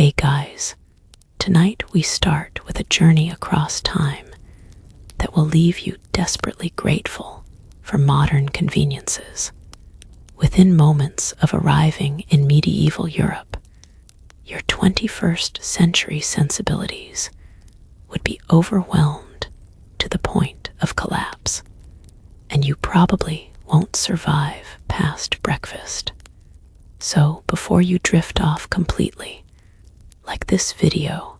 Hey guys, tonight we start with a journey across time that will leave you desperately grateful for modern conveniences. Within moments of arriving in medieval Europe, your 21st century sensibilities would be overwhelmed to the point of collapse, and you probably won't survive past breakfast. So before you drift off completely, like this video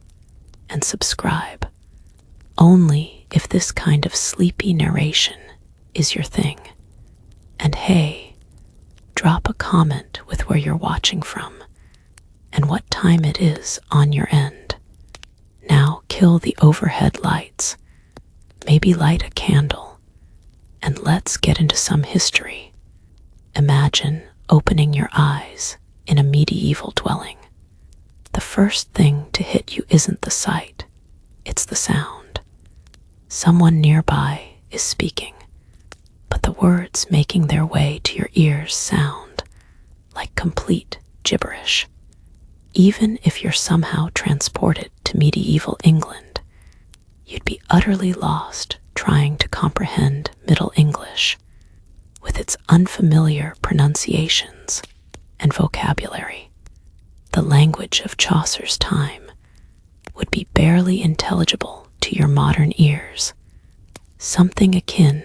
and subscribe, only if this kind of sleepy narration is your thing. And hey, drop a comment with where you're watching from and what time it is on your end. Now kill the overhead lights, maybe light a candle, and let's get into some history. Imagine opening your eyes in a medieval dwelling. The first thing to hit you isn't the sight, it's the sound. Someone nearby is speaking, but the words making their way to your ears sound like complete gibberish. Even if you're somehow transported to medieval England, you'd be utterly lost trying to comprehend Middle English with its unfamiliar pronunciations and vocabulary. The language of Chaucer's time would be barely intelligible to your modern ears, something akin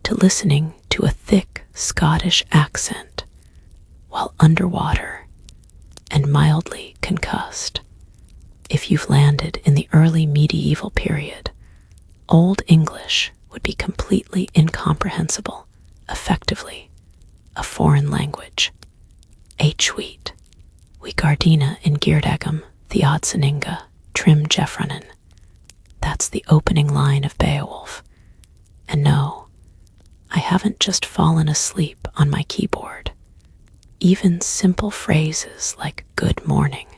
to listening to a thick Scottish accent while underwater and mildly concussed. If you've landed in the early medieval period, Old English would be completely incomprehensible, effectively a foreign language. H-wheat, we gardina in Geardagum, Theodsininga, Trim Jeffronin. That's the opening line of Beowulf. And no, I haven't just fallen asleep on my keyboard. Even simple phrases like good morning,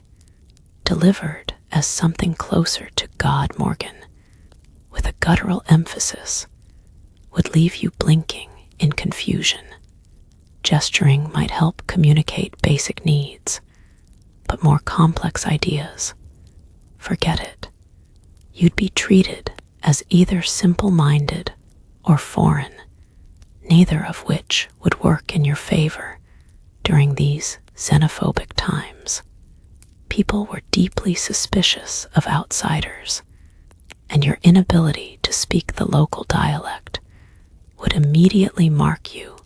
delivered as something closer to God Morgan, with a guttural emphasis, would leave you blinking in confusion. Gesturing might help communicate basic needs, but more complex ideas, forget it. You'd be treated as either simple-minded or foreign, neither of which would work in your favor during these xenophobic times. People were deeply suspicious of outsiders, and your inability to speak the local dialect would immediately mark you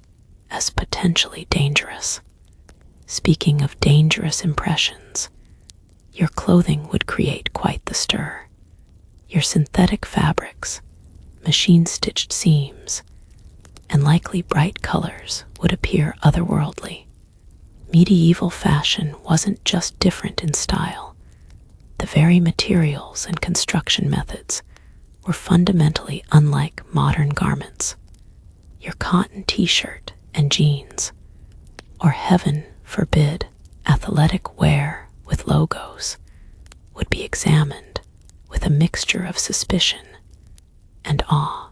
as potentially dangerous. Speaking of dangerous impressions, your clothing would create quite the stir. Your synthetic fabrics, machine-stitched seams, and likely bright colors would appear otherworldly. Medieval fashion wasn't just different in style. The very materials and construction methods were fundamentally unlike modern garments. Your cotton t-shirt and jeans, or heaven forbid, athletic wear with logos, would be examined with a mixture of suspicion and awe.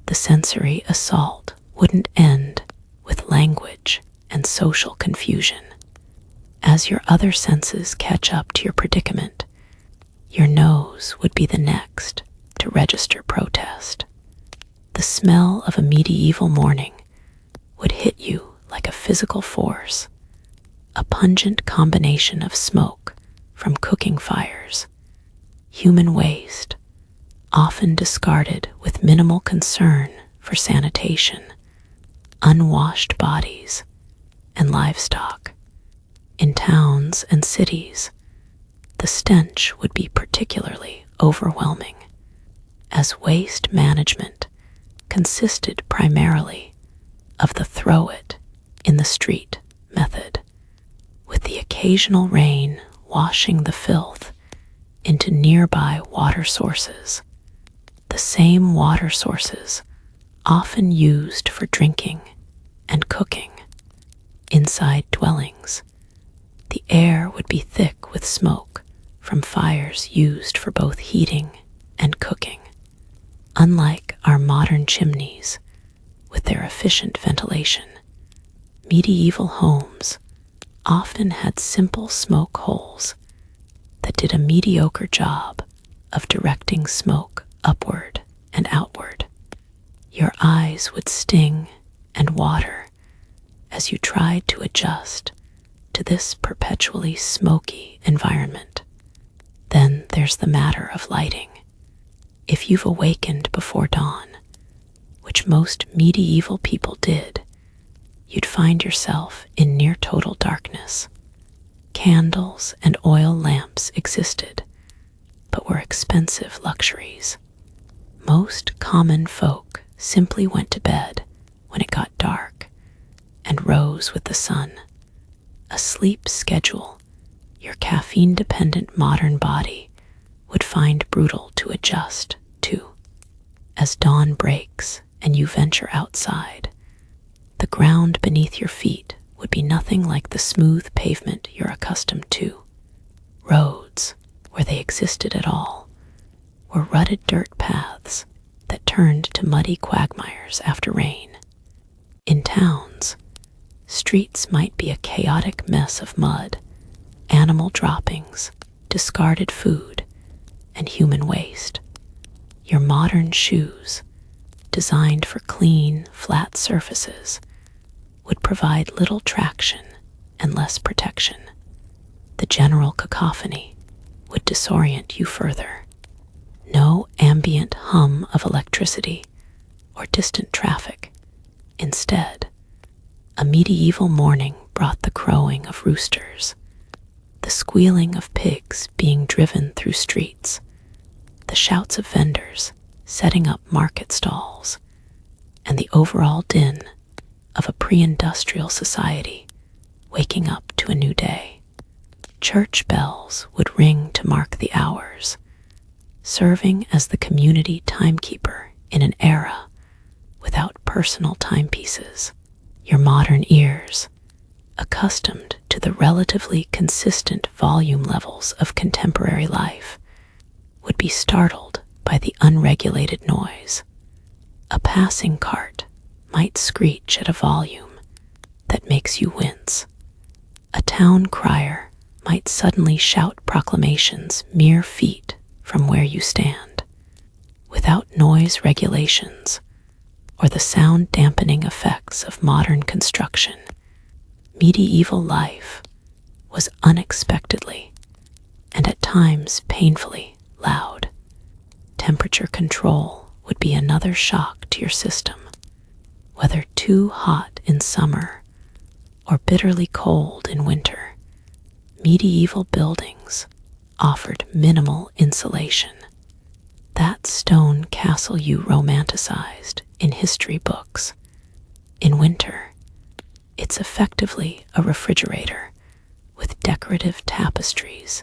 The sensory assault wouldn't end with language and social confusion. As your other senses catch up to your predicament, your nose would be the next to register protest. The smell of a medieval morning would hit you like a physical force, a pungent combination of smoke from cooking fires, human waste, often discarded with minimal concern for sanitation, unwashed bodies, and livestock. In towns and cities, the stench would be particularly overwhelming, as waste management consisted primarily of the throw it in the street method, with the occasional rain washing the filth into nearby water sources, the same water sources often used for drinking and cooking. Inside dwellings, the air would be thick with smoke from fires used for both heating and cooking. Unlike our modern chimneys, with their efficient ventilation, medieval homes often had simple smoke holes did a mediocre job of directing smoke upward and outward. Your eyes would sting and water as you tried to adjust to this perpetually smoky environment. Then there's the matter of lighting. If you've awakened before dawn, which most medieval people did, you'd find yourself in near total darkness. Candles and oil lamps existed, but were expensive luxuries. Most common folk simply went to bed when it got dark and rose with the sun. A sleep schedule your caffeine-dependent modern body would find brutal to adjust to. As dawn breaks and you venture outside, the ground beneath your feet would be nothing like the smooth pavement you're accustomed to. Roads, where they existed at all, were rutted dirt paths that turned to muddy quagmires after rain. In towns, streets might be a chaotic mess of mud, animal droppings, discarded food, and human waste. Your modern shoes, designed for clean, flat surfaces, would provide little traction and less protection. The general cacophony would disorient you further. No ambient hum of electricity or distant traffic. Instead, a medieval morning brought the crowing of roosters, the squealing of pigs being driven through streets, the shouts of vendors setting up market stalls, and the overall din of a pre-industrial society waking up to a new day. Church bells would ring to mark the hours, serving as the community timekeeper in an era without personal timepieces. Your modern ears, accustomed to the relatively consistent volume levels of contemporary life, would be startled by the unregulated noise. A passing cart might screech at a volume that makes you wince. A town crier might suddenly shout proclamations mere feet from where you stand. Without noise regulations or the sound dampening effects of modern construction, medieval life was unexpectedly and at times painfully loud. Temperature control would be another shock to your system. Whether too hot in summer or bitterly cold in winter, medieval buildings offered minimal insulation. That stone castle you romanticized in history books, in winter, it's effectively a refrigerator with decorative tapestries,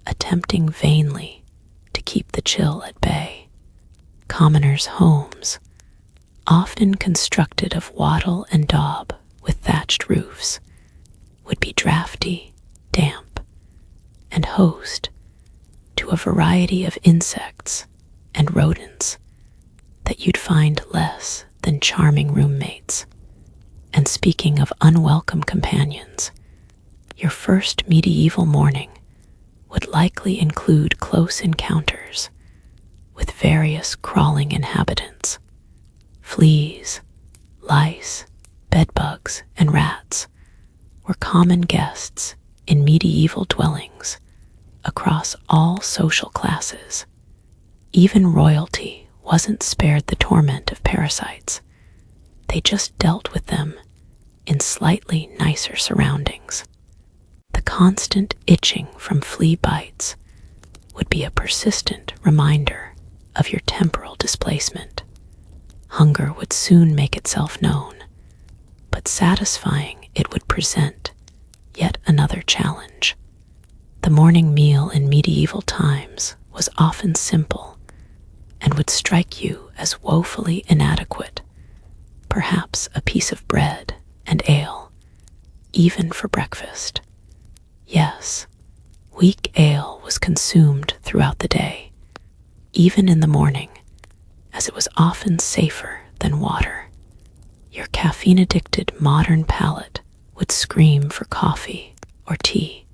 attempting vainly to keep the chill at bay. Commoners' homes, often constructed of wattle and daub with thatched roofs, would be drafty, damp, and host to a variety of insects and rodents that you'd find less than charming roommates. And speaking of unwelcome companions, your first medieval morning would likely include close encounters with various crawling inhabitants. Fleas, lice, bedbugs, and rats were common guests in medieval dwellings across all social classes. Even royalty wasn't spared the torment of parasites. They just dealt with them in slightly nicer surroundings. The constant itching from flea bites would be a persistent reminder of your temporal displacement. Hunger would soon make itself known, but satisfying it would present yet another challenge. The morning meal in medieval times was often simple and would strike you as woefully inadequate. Perhaps a piece of bread and ale, even for breakfast. Yes, weak ale was consumed throughout the day, even in the morning, as it was often safer than water. Your caffeine-addicted modern palate would scream for coffee or tea,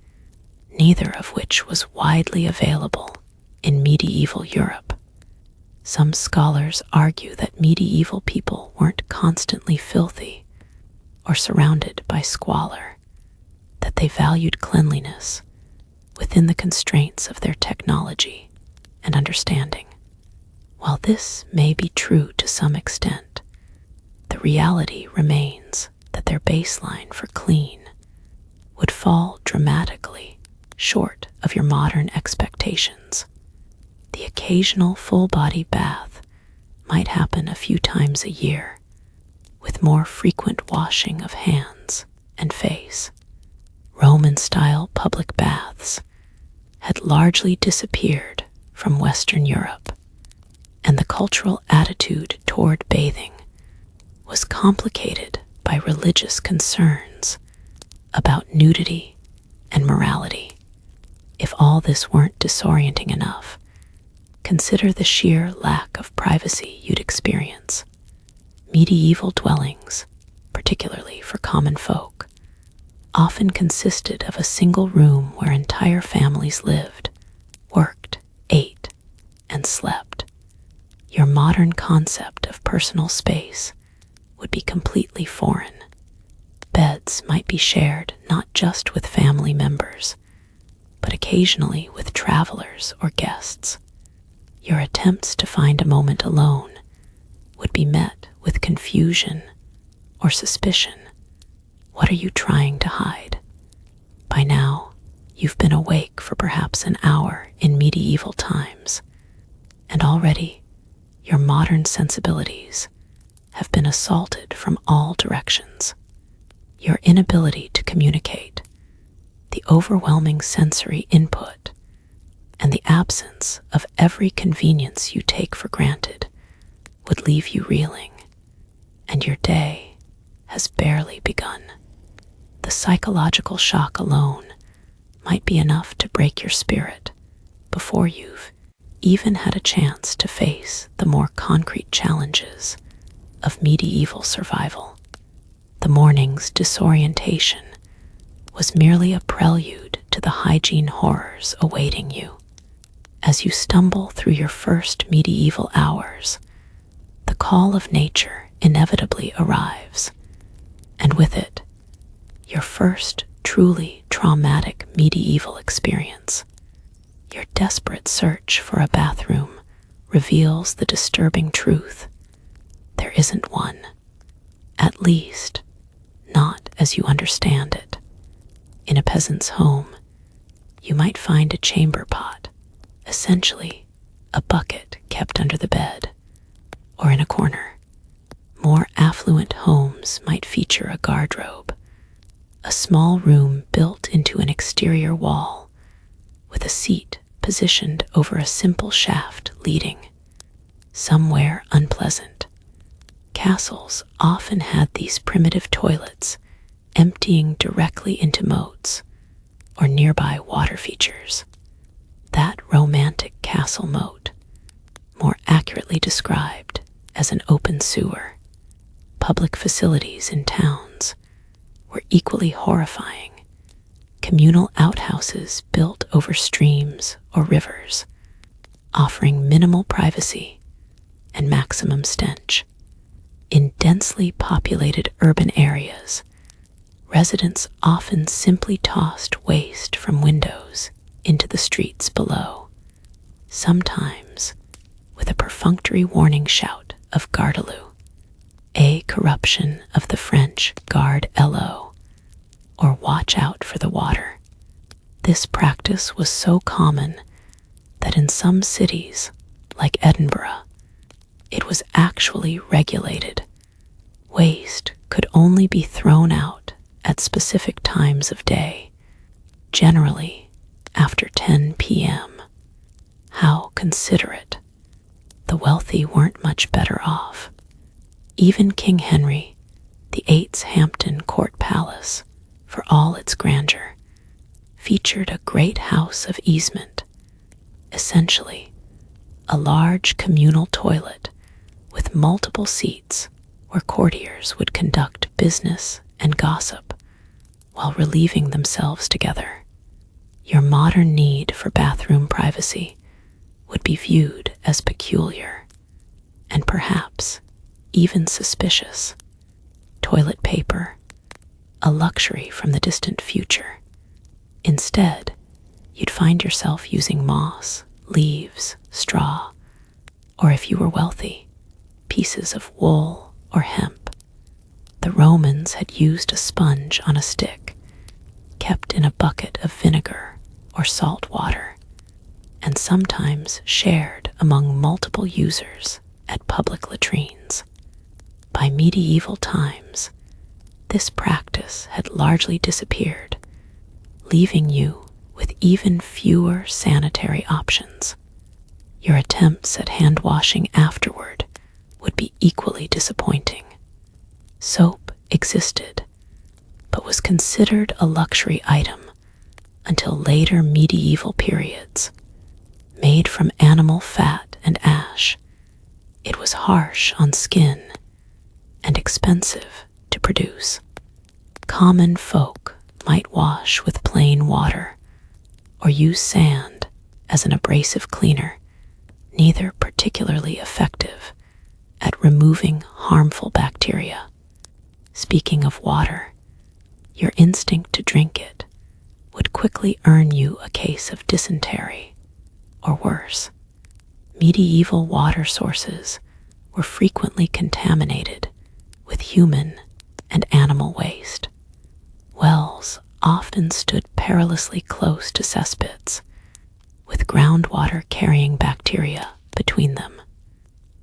neither of which was widely available in medieval Europe. Some scholars argue that medieval people weren't constantly filthy or surrounded by squalor, that they valued cleanliness within the constraints of their technology and understanding. While this may be true to some extent, the reality remains that their baseline for clean would fall dramatically short of your modern expectations. The occasional full-body bath might happen a few times a year, with more frequent washing of hands and face. Roman-style public baths had largely disappeared from Western Europe, and the cultural attitude toward bathing was complicated by religious concerns about nudity and morality. If all this weren't disorienting enough, consider the sheer lack of privacy you'd experience. Medieval dwellings, particularly for common folk, often consisted of a single room where entire families lived, worked, ate, and slept. Your modern concept of personal space would be completely foreign. Beds might be shared not just with family members, but occasionally with travelers or guests. Your attempts to find a moment alone would be met with confusion or suspicion. What are you trying to hide? By now, you've been awake for perhaps an hour in medieval times, and already your modern sensibilities have been assaulted from all directions. Your inability to communicate, the overwhelming sensory input, and the absence of every convenience you take for granted would leave you reeling, and your day has barely begun. The psychological shock alone might be enough to break your spirit before you've even had a chance to face the more concrete challenges of medieval survival. The morning's disorientation was merely a prelude to the hygiene horrors awaiting you. As you stumble through your first medieval hours, the call of nature inevitably arrives, and with it, your first truly traumatic medieval experience. Your desperate search for a bathroom reveals the disturbing truth. There isn't one, at least not as you understand it. In a peasant's home, you might find a chamber pot, essentially a bucket kept under the bed, or in a corner. More affluent homes might feature a garderobe, a small room built into an exterior wall, with a seat positioned over a simple shaft leading somewhere unpleasant. Castles often had these primitive toilets emptying directly into moats or nearby water features. That romantic castle moat, more accurately described as an open sewer. Public facilities in towns were equally horrifying. Communal outhouses built over streams or rivers, offering minimal privacy and maximum stench. In densely populated urban areas, residents often simply tossed waste from windows into the streets below, sometimes with a perfunctory warning shout of garde-à-l'eau, a corruption of the French garde-à-l'eau, or watch out for the water. This practice was so common that in some cities, like Edinburgh, it was actually regulated. Waste could only be thrown out at specific times of day, generally after 10 p.m. How considerate. The wealthy weren't much better off. Even King Henry VIII's Hampton Court Palace, for all its grandeur, featured a great house of easement, essentially a large communal toilet with multiple seats where courtiers would conduct business and gossip while relieving themselves together. your modern need for bathroom privacy would be viewed as peculiar and perhaps even suspicious. Toilet paper, a luxury from the distant future. Instead, you'd find yourself using moss, leaves, straw, or if you were wealthy, pieces of wool or hemp. The Romans had used a sponge on a stick, kept in a bucket of vinegar or salt water, and sometimes shared among multiple users at public latrines. By medieval times, this practice had largely disappeared, leaving you with even fewer sanitary options. Your attempts at hand washing afterward would be equally disappointing. Soap existed, but was considered a luxury item until later medieval periods. Made from animal fat and ash, it was harsh on skin and expensive to produce. Common folk might wash with plain water or use sand as an abrasive cleaner, neither particularly effective at removing harmful bacteria. Speaking of water, your instinct to drink it would quickly earn you a case of dysentery, or worse. Medieval water sources were frequently contaminated with human and animal waste. Wells often stood perilously close to cesspits, with groundwater carrying bacteria between them.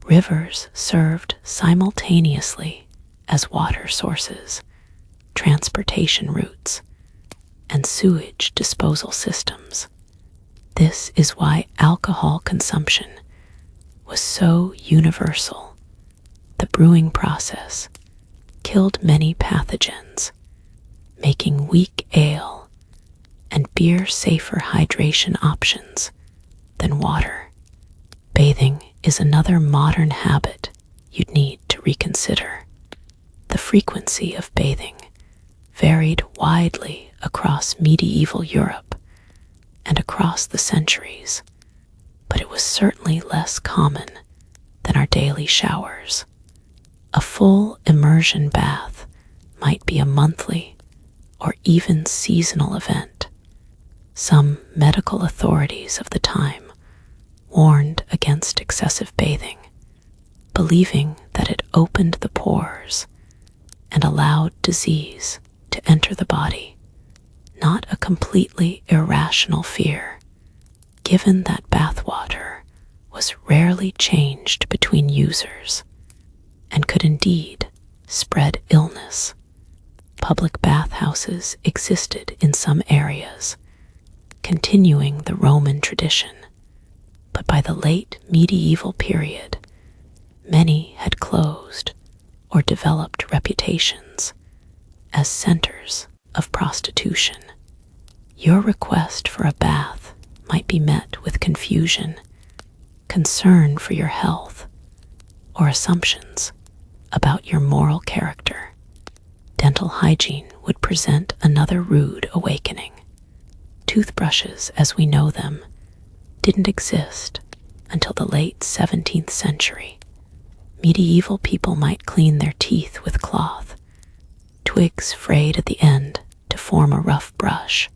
Rivers served simultaneously as water sources, transportation routes, and sewage disposal systems. This is why alcohol consumption was so universal. The brewing process killed many pathogens, making weak ale and beer safer hydration options than water. Bathing is another modern habit you'd need to reconsider. The frequency of bathing varied widely across medieval Europe and across the centuries, but it was certainly less common than our daily showers. A full immersion bath might be a monthly or even seasonal event. Some medical authorities of the time warned against excessive bathing, believing that it opened the pores and allowed disease to enter the body. Not a completely irrational fear, given that bathwater was rarely changed between users and could indeed spread illness. Public bathhouses existed in some areas, continuing the Roman tradition, but by the late medieval period, many had closed or developed reputations as centers of prostitution. Your request for a bath might be met with confusion, concern for your health, or assumptions about your moral character. Dental hygiene would present another rude awakening. Toothbrushes, as we know them, didn't exist until the late 17th century. Medieval people might clean their teeth with cloth, twigs frayed at the end to form a rough brush,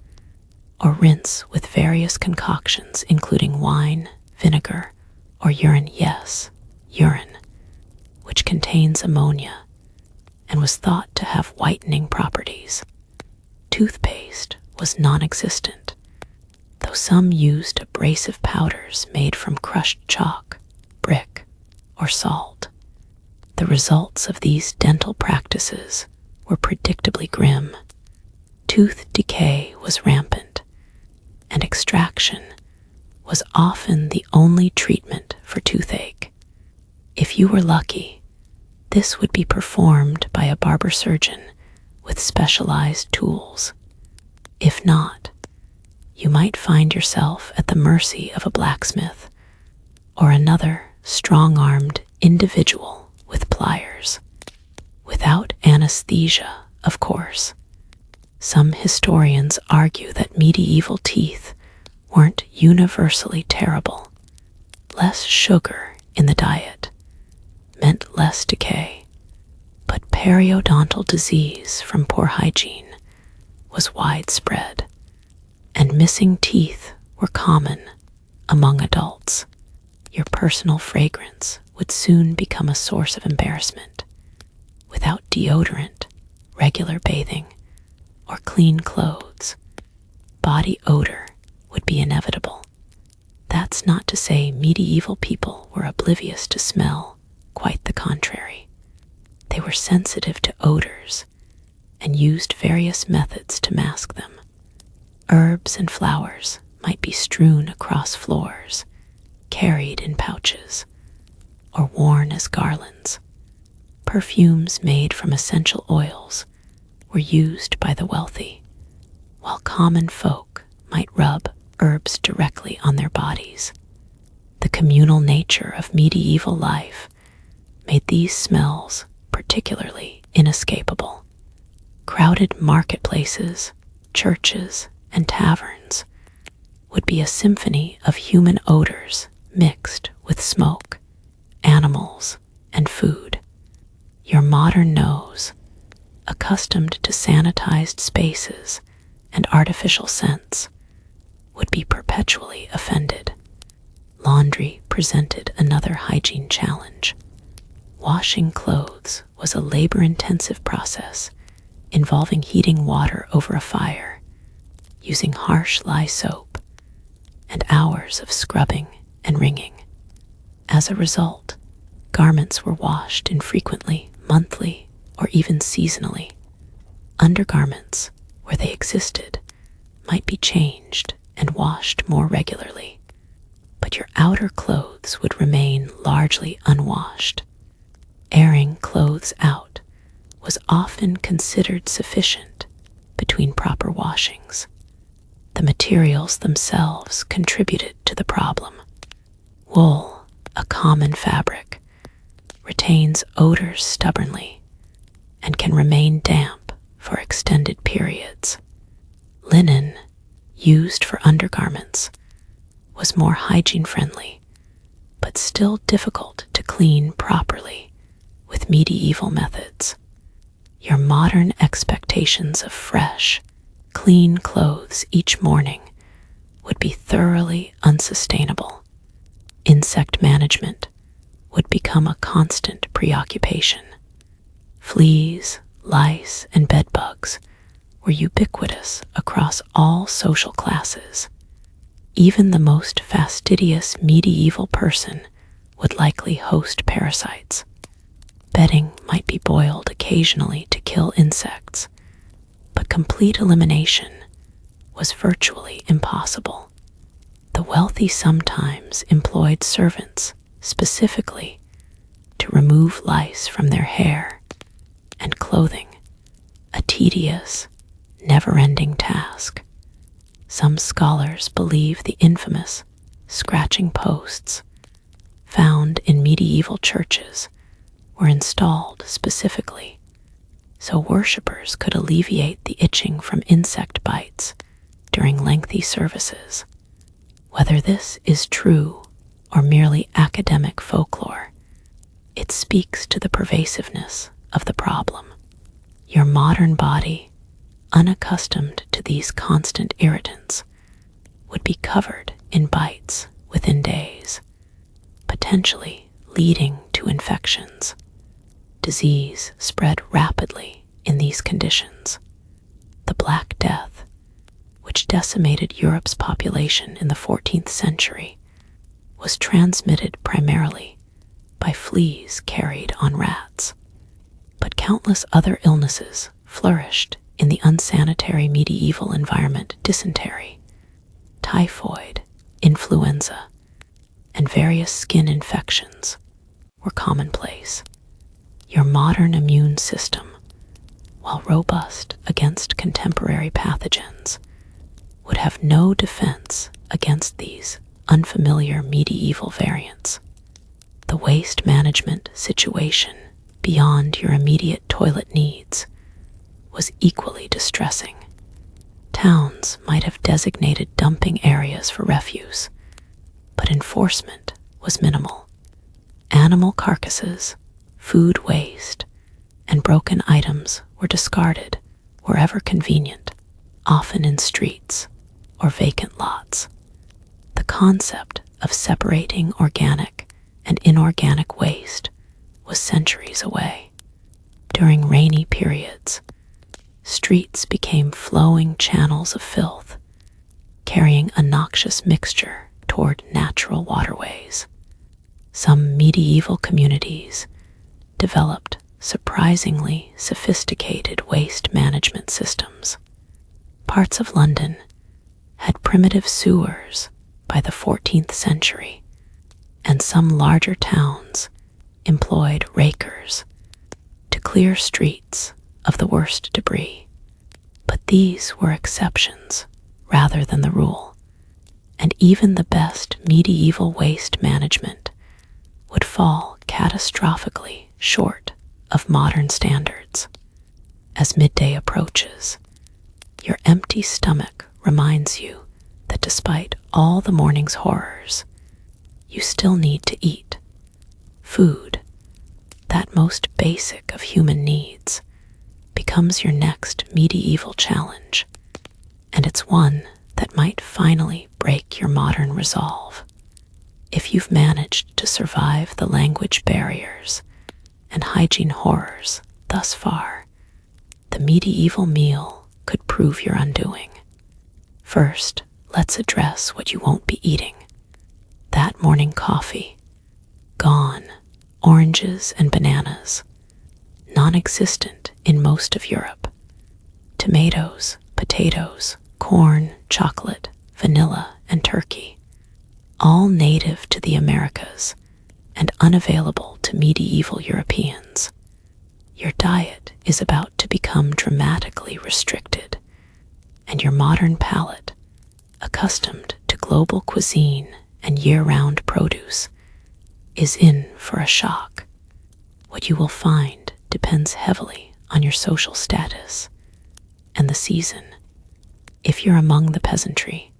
or rinse with various concoctions including wine, vinegar, or urine. Yes, urine, which contains ammonia and was thought to have whitening properties. Toothpaste was non-existent, though some used abrasive powders made from crushed chalk, brick, or salt. The results of these dental practices were predictably grim. Tooth decay was rampant, and extraction was often the only treatment for toothache. If you were lucky, this would be performed by a barber surgeon with specialized tools. If not, you might find yourself at the mercy of a blacksmith or another strong-armed individual with pliers. Without anesthesia, of course. Some historians argue that medieval teeth weren't universally terrible. Less sugar in the diet meant less decay, but periodontal disease from poor hygiene was widespread, and missing teeth were common among adults. Your personal fragrance would soon become a source of embarrassment. Without deodorant, regular bathing, or clean clothes, body odor would be inevitable. That's not to say medieval people were oblivious to smell, quite the contrary. They were sensitive to odors and used various methods to mask them. Herbs and flowers might be strewn across floors, carried in pouches, or worn as garlands. Perfumes made from essential oils were used by the wealthy, while common folk might rub herbs directly on their bodies. The communal nature of medieval life made these smells particularly inescapable. Crowded marketplaces, churches, and taverns would be a symphony of human odors mixed with smoke, animals, and food. Your modern nose, accustomed to sanitized spaces and artificial scents, would be perpetually offended. Laundry presented another hygiene challenge. Washing clothes was a labor-intensive process involving heating water over a fire, using harsh lye soap, and hours of scrubbing and wringing. As a result, garments were washed infrequently, monthly, or even seasonally. Undergarments, where they existed, might be changed and washed more regularly, but your outer clothes would remain largely unwashed. Airing clothes out was often considered sufficient between proper washings. The materials themselves contributed to the problem. Wool, a common fabric, retains odors stubbornly and can remain damp for extended periods. Linen, used for undergarments, was more hygiene-friendly, but still difficult to clean properly with medieval methods. Your modern expectations of fresh, clean clothes each morning would be thoroughly unsustainable. Insect management would become a constant preoccupation. Fleas, lice, and bedbugs were ubiquitous across all social classes. Even the most fastidious medieval person would likely host parasites. Bedding might be boiled occasionally to kill insects, but complete elimination was virtually impossible. The wealthy sometimes employed servants specifically to remove lice from their hair and clothing, a tedious, never-ending task. Some scholars believe the infamous scratching posts found in medieval churches were installed specifically so worshippers could alleviate the itching from insect bites during lengthy services. Whether this is true or merely academic folklore, it speaks to the pervasiveness of the problem. Your modern body, unaccustomed to these constant irritants, would be covered in bites within days, potentially leading to infections. Disease spread rapidly in these conditions. The Black Death, which decimated Europe's population in the 14th century, was transmitted primarily by fleas carried on rats. But countless other illnesses flourished in the unsanitary medieval environment. Dysentery, typhoid, influenza, and various skin infections were commonplace. Your modern immune system, while robust against contemporary pathogens, would have no defense against these unfamiliar medieval variants. The waste management situation beyond your immediate toilet needs was equally distressing. Towns might have designated dumping areas for refuse, but enforcement was minimal. Animal carcasses, food waste, and broken items were discarded wherever convenient, often in streets or vacant lots. The concept of separating organic and inorganic waste was centuries away. During rainy periods, streets became flowing channels of filth, carrying a noxious mixture toward natural waterways. Some medieval communities developed surprisingly sophisticated waste management systems. Parts of London had primitive sewers by the 14th century, and some larger towns employed rakers to clear streets of the worst debris. But these were exceptions rather than the rule, and even the best medieval waste management would fall catastrophically short of modern standards. As midday approaches, your empty stomach reminds you that despite all the morning's horrors, you still need to eat. Food, that most basic of human needs, becomes your next medieval challenge, and it's one that might finally break your modern resolve. If you've managed to survive the language barriers and hygiene horrors thus far, the medieval meal could prove your undoing. First, let's address what you won't be eating. That morning coffee. Gone. Oranges and bananas. Non-existent in most of Europe. Tomatoes, potatoes, corn, chocolate, vanilla, and turkey. All native to the Americas and unavailable to medieval Europeans. Your diet is about to become dramatically restricted, and your modern palate, accustomed to global cuisine and year-round produce, is in for a shock. What you will find depends heavily on your social status and the season. If you're among the peasantry,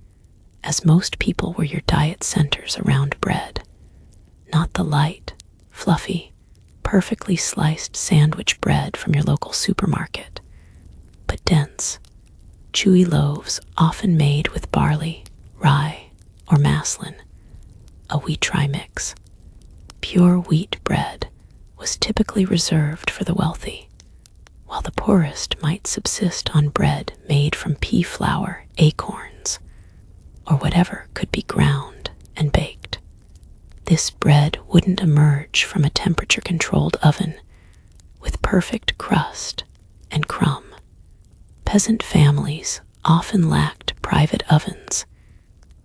as most people were, your diet centers around bread, not the light, fluffy, perfectly sliced sandwich bread from your local supermarket, but dense, chewy loaves often made with barley, rye, or maslin, a wheat rye mix. Pure wheat bread was typically reserved for the wealthy, while the poorest might subsist on bread made from pea flour, acorns, or whatever could be ground and baked. This bread wouldn't emerge from a temperature-controlled oven with perfect crust and crumb. Peasant families often lacked private ovens,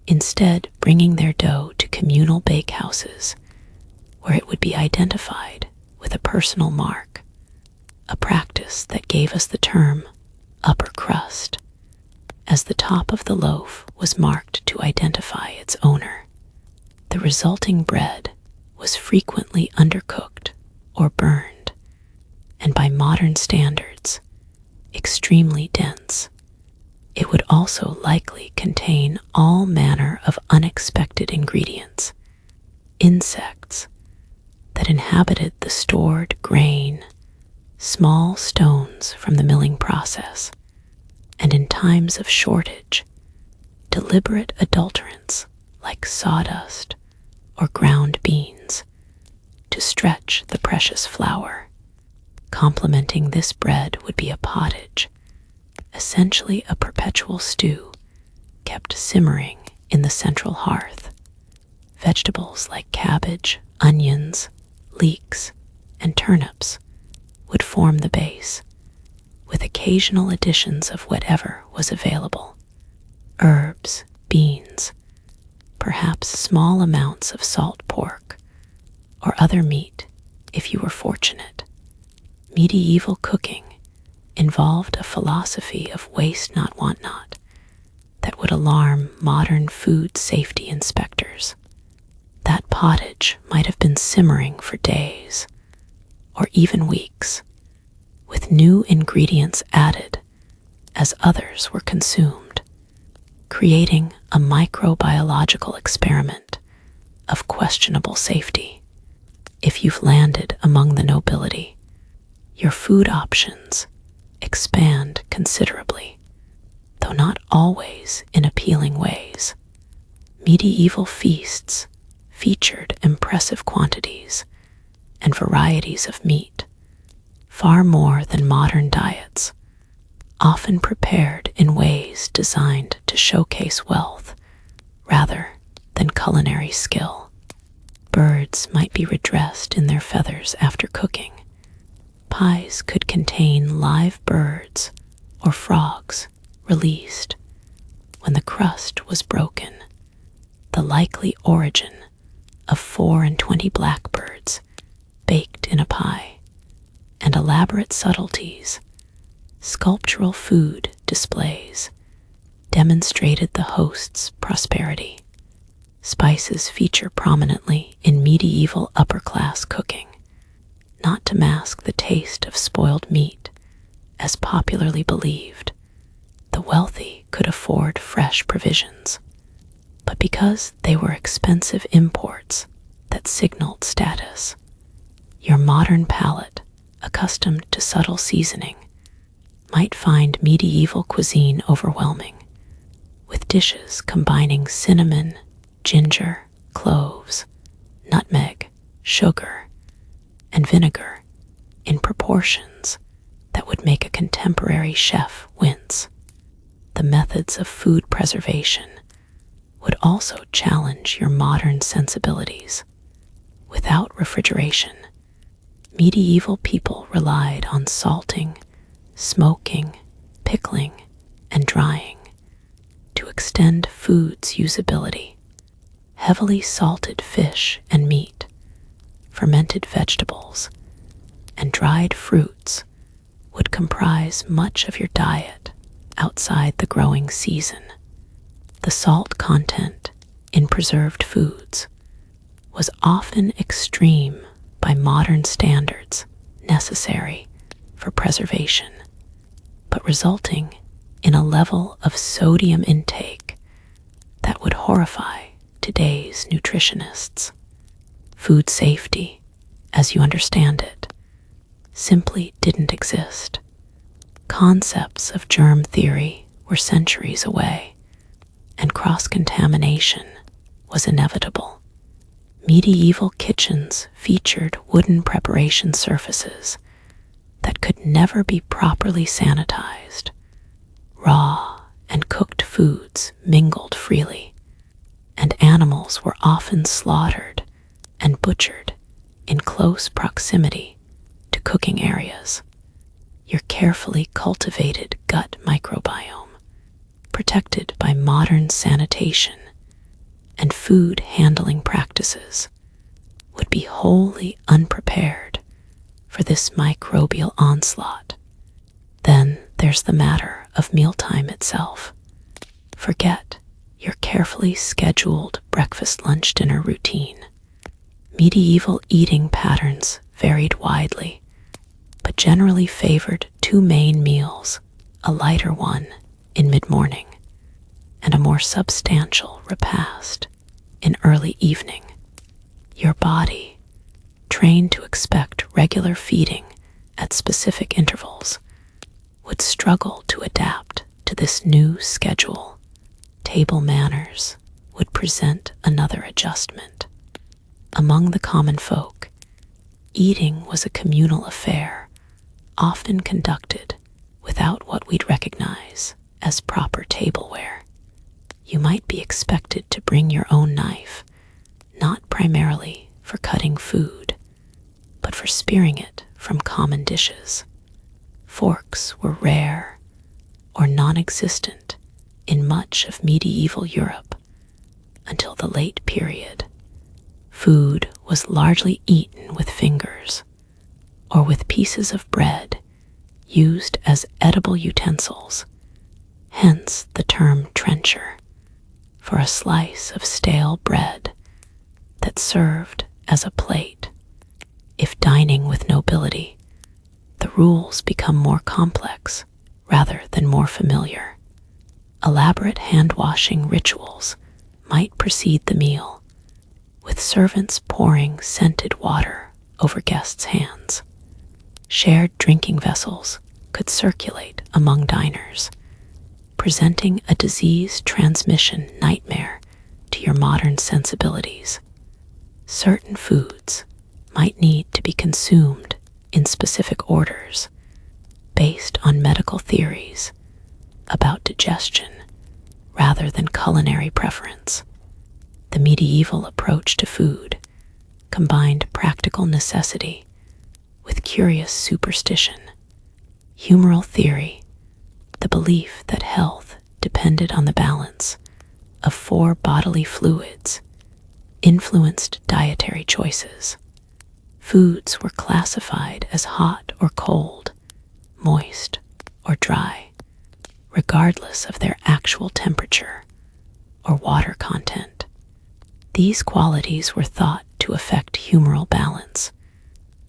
instead bringing their dough to communal bakehouses where it would be identified with a personal mark, a practice that gave us the term upper crust, as the top of the loaf was marked to identify its owner. The resulting bread was frequently undercooked or burned, and by modern standards, extremely dense. It would also likely contain all manner of unexpected ingredients, insects that inhabited the stored grain, small stones from the milling process, and in times of shortage, deliberate adulterants like sawdust or ground beans to stretch the precious flour. Complementing this bread would be a pottage, essentially a perpetual stew kept simmering in the central hearth. Vegetables like cabbage, onions, leeks, and turnips would form the base, with occasional additions of whatever was available. Herbs, beans, perhaps small amounts of salt pork, or other meat if you were fortunate. Medieval cooking involved a philosophy of waste not, want not, that would alarm modern food safety inspectors. That pottage might have been simmering for days, or even weeks, with new ingredients added as others were consumed. creating a microbiological experiment of questionable safety. If you've landed among the nobility, your food options expand considerably, though not always in appealing ways. Medieval feasts featured impressive quantities and varieties of meat, far more than modern diets, often prepared in ways designed to showcase wealth rather than culinary skill. Birds might be redressed in their feathers after cooking. Pies could contain live birds or frogs released when the crust was broken. The likely origin of 24 blackbirds baked in a pie, and elaborate subtleties, sculptural food displays demonstrated the host's prosperity. Spices feature prominently in medieval upper-class cooking, not to mask the taste of spoiled meat, as popularly believed. The wealthy could afford fresh provisions, but because they were expensive imports that signaled status. Your modern palate, accustomed to subtle seasoning, might find medieval cuisine overwhelming, with dishes combining cinnamon, ginger, cloves, nutmeg, sugar, and vinegar in proportions that would make a contemporary chef wince. The methods of food preservation would also challenge your modern sensibilities. Without refrigeration, medieval people relied on salting, smoking, pickling, and drying to extend food's usability. Heavily salted fish and meat, fermented vegetables, and dried fruits would comprise much of your diet outside the growing season. The salt content in preserved foods was often extreme by modern standards, necessary for preservation, but resulting in a level of sodium intake that would horrify today's nutritionists. Food safety, as you understand it, simply didn't exist. Concepts of germ theory were centuries away, and cross-contamination was inevitable. Medieval kitchens featured wooden preparation surfaces that could never be properly sanitized. Raw and cooked foods mingled freely, and animals were often slaughtered and butchered in close proximity to cooking areas. Your carefully cultivated gut microbiome, protected by modern sanitation and food handling practices, would be wholly unprepared for this microbial onslaught. Then there's the matter of mealtime itself. Forget your carefully scheduled breakfast, lunch, dinner routine. Medieval eating patterns varied widely, but generally favored two main meals, a lighter one in mid-morning and a more substantial repast in early evening. Your body, trained to expect regular feeding at specific intervals, would struggle to adapt to this new schedule. Table manners would present another adjustment. Among the common folk, eating was a communal affair, often conducted without what we'd recognize as proper tableware. You might be expected to bring your own knife, not primarily for cutting food, but for spearing it from common dishes. Forks were rare or non-existent in much of medieval Europe until the late period. Food was largely eaten with fingers or with pieces of bread used as edible utensils, hence the term trencher, for a slice of stale bread that served as a plate. If dining with nobility, the rules become more complex rather than more familiar. Elaborate hand-washing rituals might precede the meal, with servants pouring scented water over guests' hands. Shared drinking vessels could circulate among diners, presenting a disease transmission nightmare to your modern sensibilities. Certain foods might need to be consumed in specific orders based on medical theories about digestion rather than culinary preference. The medieval approach to food combined practical necessity with curious superstition. Humoral theory, the belief that health depended on the balance of 4 bodily fluids, influenced dietary choices. Foods were classified as hot or cold, moist or dry, regardless of their actual temperature or water content. These qualities were thought to affect humoral balance,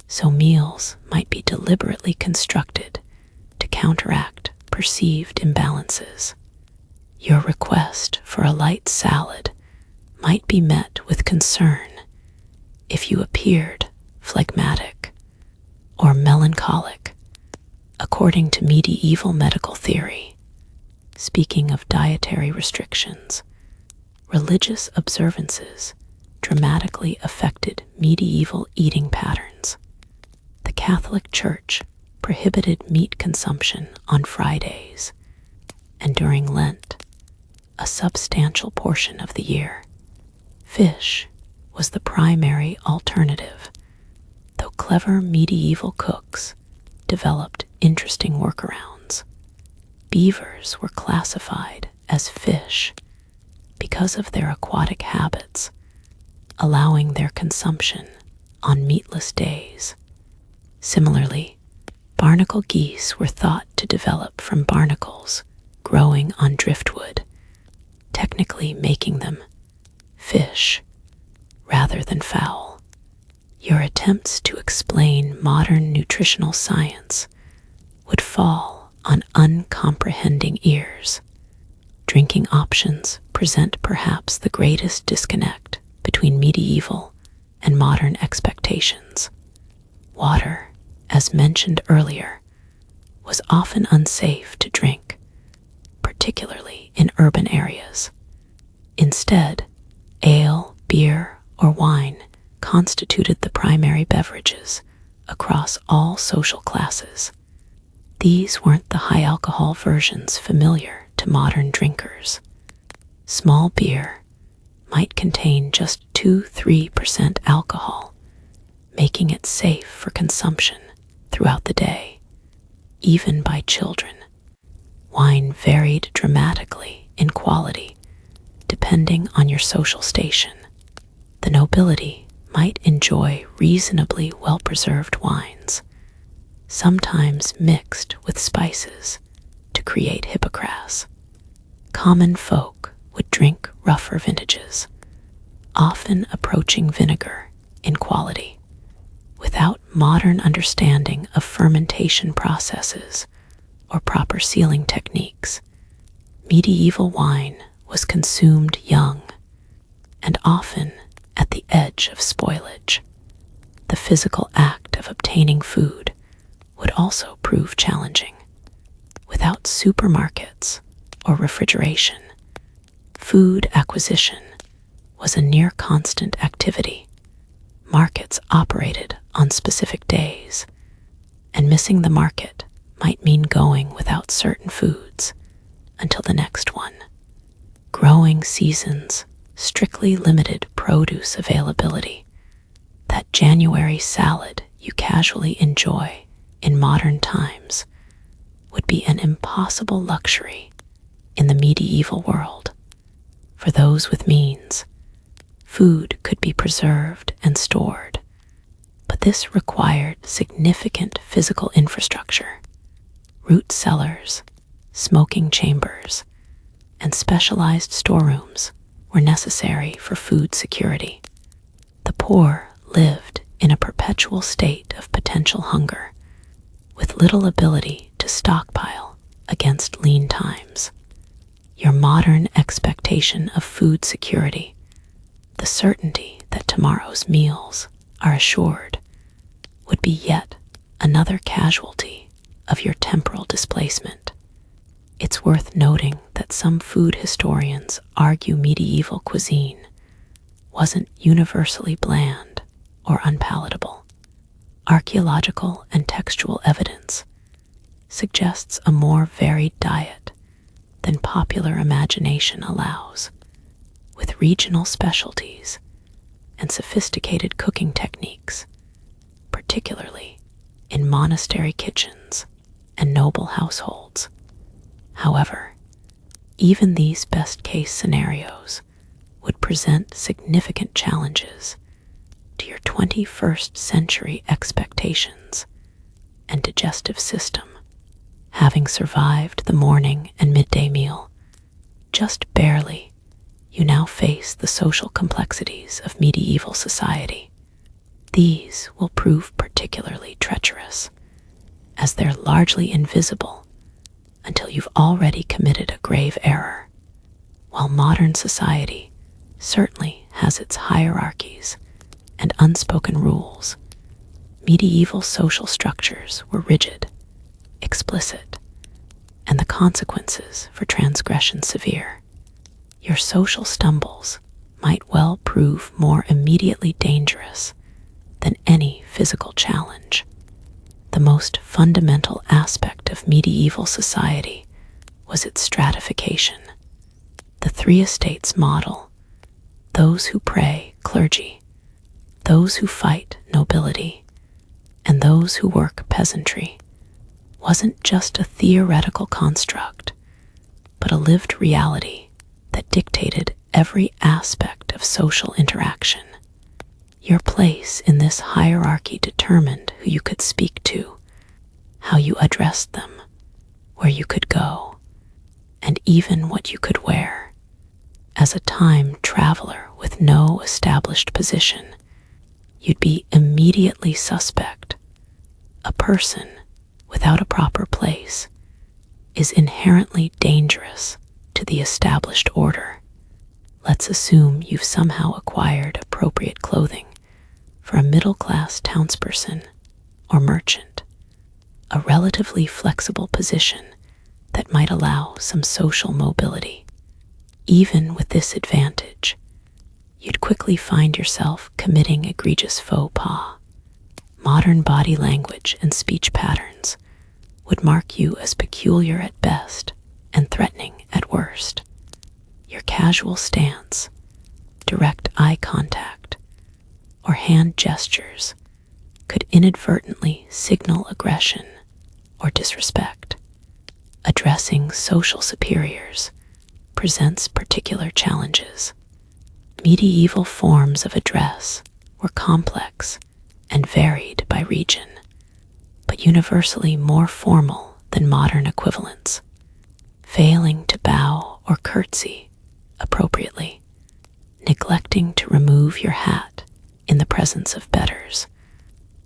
so meals might be deliberately constructed to counteract perceived imbalances. Your request for a light salad might be met with concern if you appeared phlegmatic or melancholic, according to medieval medical theory. Speaking of dietary restrictions, religious observances dramatically affected medieval eating patterns. The Catholic Church prohibited meat consumption on Fridays and during Lent, a substantial portion of the year. Fish was the primary alternative, though clever medieval cooks developed interesting workarounds. Beavers were classified as fish because of their aquatic habits, allowing their consumption on meatless days. Similarly, barnacle geese were thought to develop from barnacles growing on driftwood, technically making them fish rather than fowl. Your attempts to explain modern nutritional science would fall on uncomprehending ears. Drinking options present perhaps the greatest disconnect between medieval and modern expectations. Water, as mentioned earlier, was often unsafe to drink, particularly in urban areas. Instead, ale, beer, or wine constituted the primary beverages across all social classes. These weren't the high-alcohol versions familiar to modern drinkers. Small beer might contain just 2–3% alcohol, making it safe for consumption throughout the day, even by children. Wine varied dramatically in quality, depending on your social station. The nobility might enjoy reasonably well-preserved wines, sometimes mixed with spices to create hippocras. Common folk would drink rougher vintages, often approaching vinegar in quality. Without modern understanding of fermentation processes or proper sealing techniques, medieval wine was consumed young and often at the edge of spoilage. The physical act of obtaining food would also prove challenging. Without supermarkets or refrigeration, food acquisition was a near constant activity. Markets operated on specific days, and missing the market might mean going without certain foods until the next one. Growing seasons strictly limited produce availability. That January salad you casually enjoy in modern times would be an impossible luxury in the medieval world. For those with means, food could be preserved and stored, but this required significant physical infrastructure. Root cellars, smoking chambers, and specialized storerooms were necessary for food security. The poor lived in a perpetual state of potential hunger, with little ability to stockpile against lean times. Your modern expectation of food security, the certainty that tomorrow's meals are assured, would be yet another casualty of your temporal displacement. It's worth noting that some food historians argue medieval cuisine wasn't universally bland or unpalatable. Archaeological and textual evidence suggests a more varied diet than popular imagination allows, with regional specialties and sophisticated cooking techniques, particularly in monastery kitchens and noble households. However, even these best-case scenarios would present significant challenges to your 21st century expectations and digestive system. Having survived the morning and midday meal, just barely, you now face the social complexities of medieval society. These will prove particularly treacherous, as they're largely invisible until you've already committed a grave error. While modern society certainly has its hierarchies and unspoken rules, medieval social structures were rigid, explicit, and the consequences for transgression severe. Your social stumbles might well prove more immediately dangerous than any physical challenge. The most fundamental aspect of medieval society was its stratification. The three estates model, those who pray, clergy, those who fight, nobility, and those who work, peasantry, wasn't just a theoretical construct, but a lived reality that dictated every aspect of social interaction. Your place in this hierarchy determined who you could speak to, how you addressed them, where you could go, and even what you could wear. As a time traveler with no established position, you'd be immediately suspect. A person without a proper place is inherently dangerous to the established order. Let's assume you've somehow acquired appropriate clothing for a middle-class townsperson or merchant, a relatively flexible position that might allow some social mobility. Even with this advantage, you'd quickly find yourself committing egregious faux pas. Modern body language and speech patterns would mark you as peculiar at best and threatening at worst. Your casual stance, direct eye contact, or hand gestures could inadvertently signal aggression or disrespect. Addressing social superiors presents particular challenges. Medieval forms of address were complex and varied by region, but universally more formal than modern equivalents. Failing to bow or curtsy appropriately, neglecting to remove your hat in the presence of betters,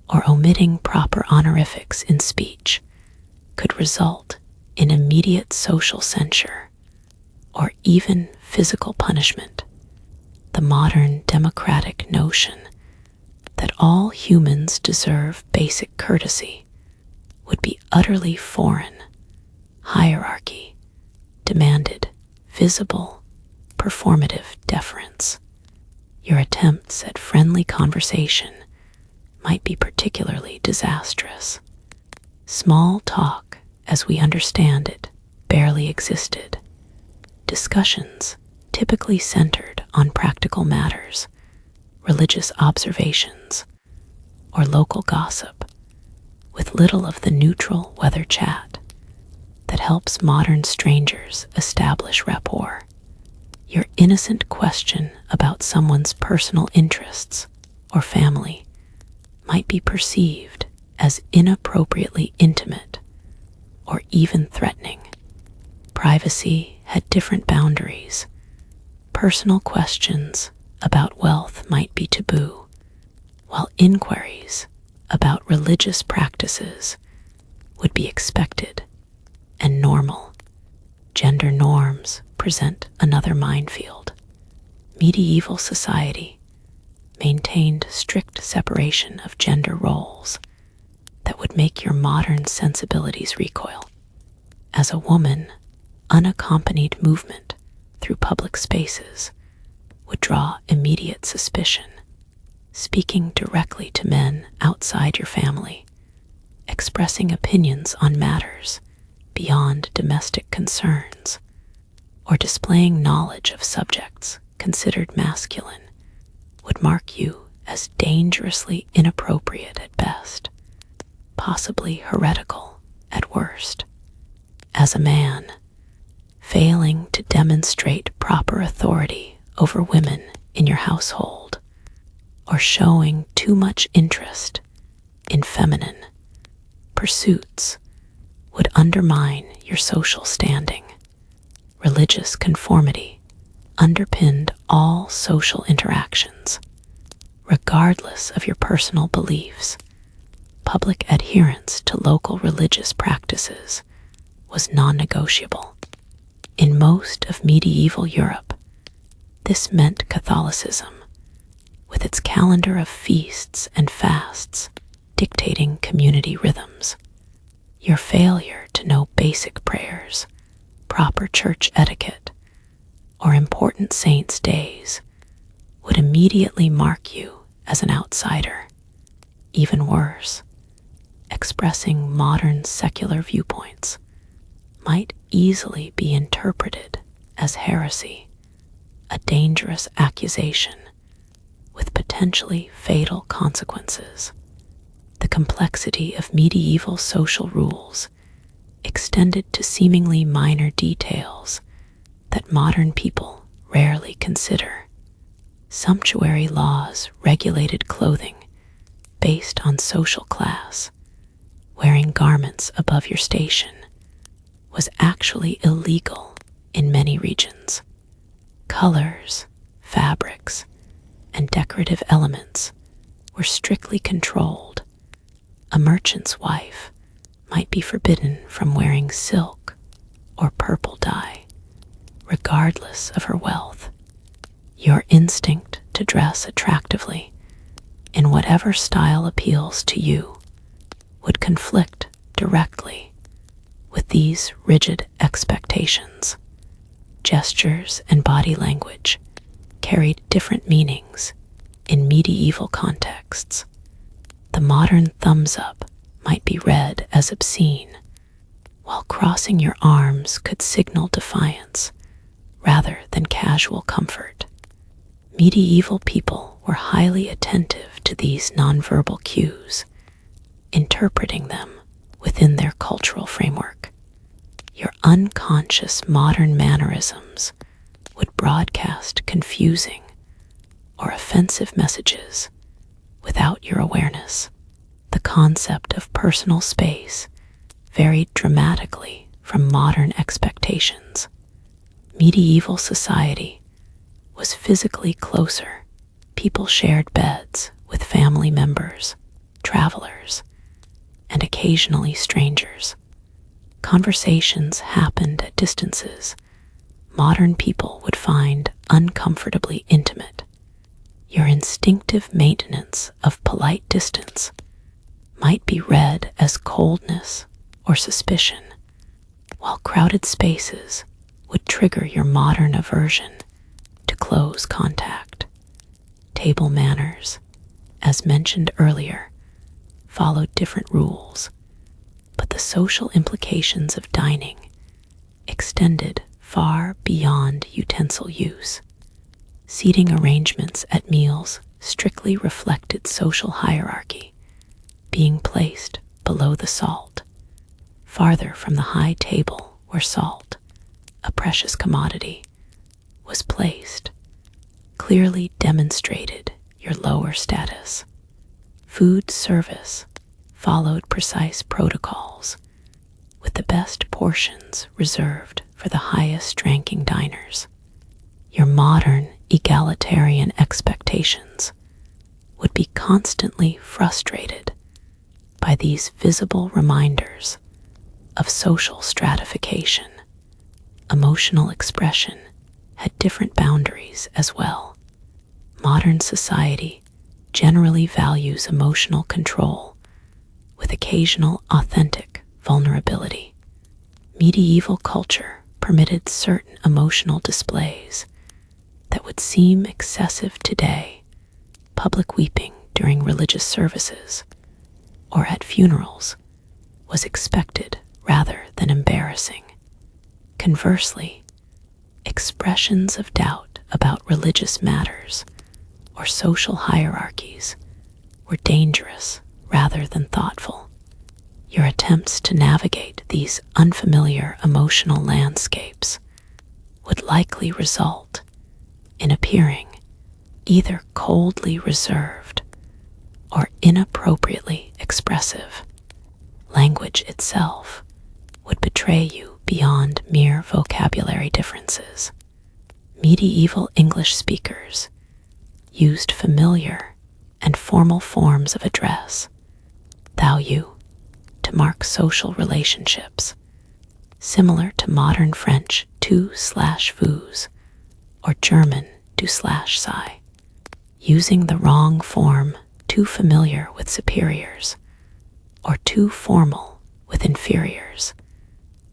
or omitting proper honorifics in speech could result in immediate social censure or even physical punishment. The modern democratic notion that all humans deserve basic courtesy would be utterly foreign. Hierarchy demanded visible, performative deference. Your attempts at friendly conversation might be particularly disastrous. Small talk, as we understand it, barely existed. Discussions typically centered on practical matters, religious observations, or local gossip, with little of the neutral weather chat that helps modern strangers establish rapport. Your innocent question about someone's personal interests or family might be perceived as inappropriately intimate or even threatening. Privacy had different boundaries. Personal questions about wealth might be taboo, while inquiries about religious practices would be expected and normal. Gender norms present another minefield. Medieval society maintained strict separation of gender roles that would make your modern sensibilities recoil. As a woman, unaccompanied movement through public spaces would draw immediate suspicion. Speaking directly to men outside your family, expressing opinions on matters beyond domestic concerns, or displaying knowledge of subjects considered masculine would mark you as dangerously inappropriate at best, possibly heretical at worst. As a man, failing to demonstrate proper authority over women in your household, or showing too much interest in feminine pursuits would undermine your social standing. Religious conformity underpinned all social interactions, regardless of your personal beliefs. Public adherence to local religious practices was non-negotiable. In most of medieval Europe, this meant Catholicism, with its calendar of feasts and fasts dictating community rhythms. Your failure to know basic prayers, proper church etiquette, or important saints' days would immediately mark you as an outsider. Even worse, expressing modern secular viewpoints might easily be interpreted as heresy, a dangerous accusation with potentially fatal consequences. The complexity of medieval social rules extended to seemingly minor details that modern people rarely consider. Sumptuary laws regulated clothing based on social class. Wearing garments above your station was actually illegal in many regions. Colors, fabrics, and decorative elements were strictly controlled. A merchant's wife might be forbidden from wearing silk or purple dye, regardless of her wealth. Your instinct to dress attractively in whatever style appeals to you would conflict directly with these rigid expectations. Gestures and body language carried different meanings in medieval contexts. The modern thumbs up might be read as obscene, while crossing your arms could signal defiance rather than casual comfort. Medieval people were highly attentive to these nonverbal cues, interpreting them within their cultural framework. Your unconscious modern mannerisms would broadcast confusing or offensive messages without your awareness. The concept of personal space varied dramatically from modern expectations. Medieval society was physically closer. People shared beds with family members, travelers, and occasionally strangers. Conversations happened at distances modern people would find uncomfortably intimate. Your instinctive maintenance of polite distance might be read as coldness or suspicion, while crowded spaces would trigger your modern aversion to close contact. Table manners, as mentioned earlier, followed different rules, but the social implications of dining extended far beyond utensil use. Seating arrangements at meals strictly reflected social hierarchy, being placed below the salt, farther from the high table where salt, a precious commodity, was placed, clearly demonstrated your lower status. Food service followed precise protocols, with the best portions reserved for the highest-ranking diners. Your modern egalitarian expectations would be constantly frustrated by these visible reminders of social stratification. emotional expression had different boundaries as well. Modern society generally values emotional control with occasional authentic vulnerability. Medieval culture permitted certain emotional displays that would seem excessive today. Public weeping during religious services or at funerals was expected rather than embarrassing. Conversely, expressions of doubt about religious matters or social hierarchies were dangerous rather than thoughtful. Your attempts to navigate these unfamiliar emotional landscapes would likely result in appearing either coldly reserved or inappropriately expressive. Language itself would betray you beyond mere vocabulary differences. Medieval English speakers used familiar and formal forms of address, thou, you, to mark social relationships, similar to modern French tu/vous or German du/sei. Using the wrong form, too familiar with superiors or too formal with inferiors,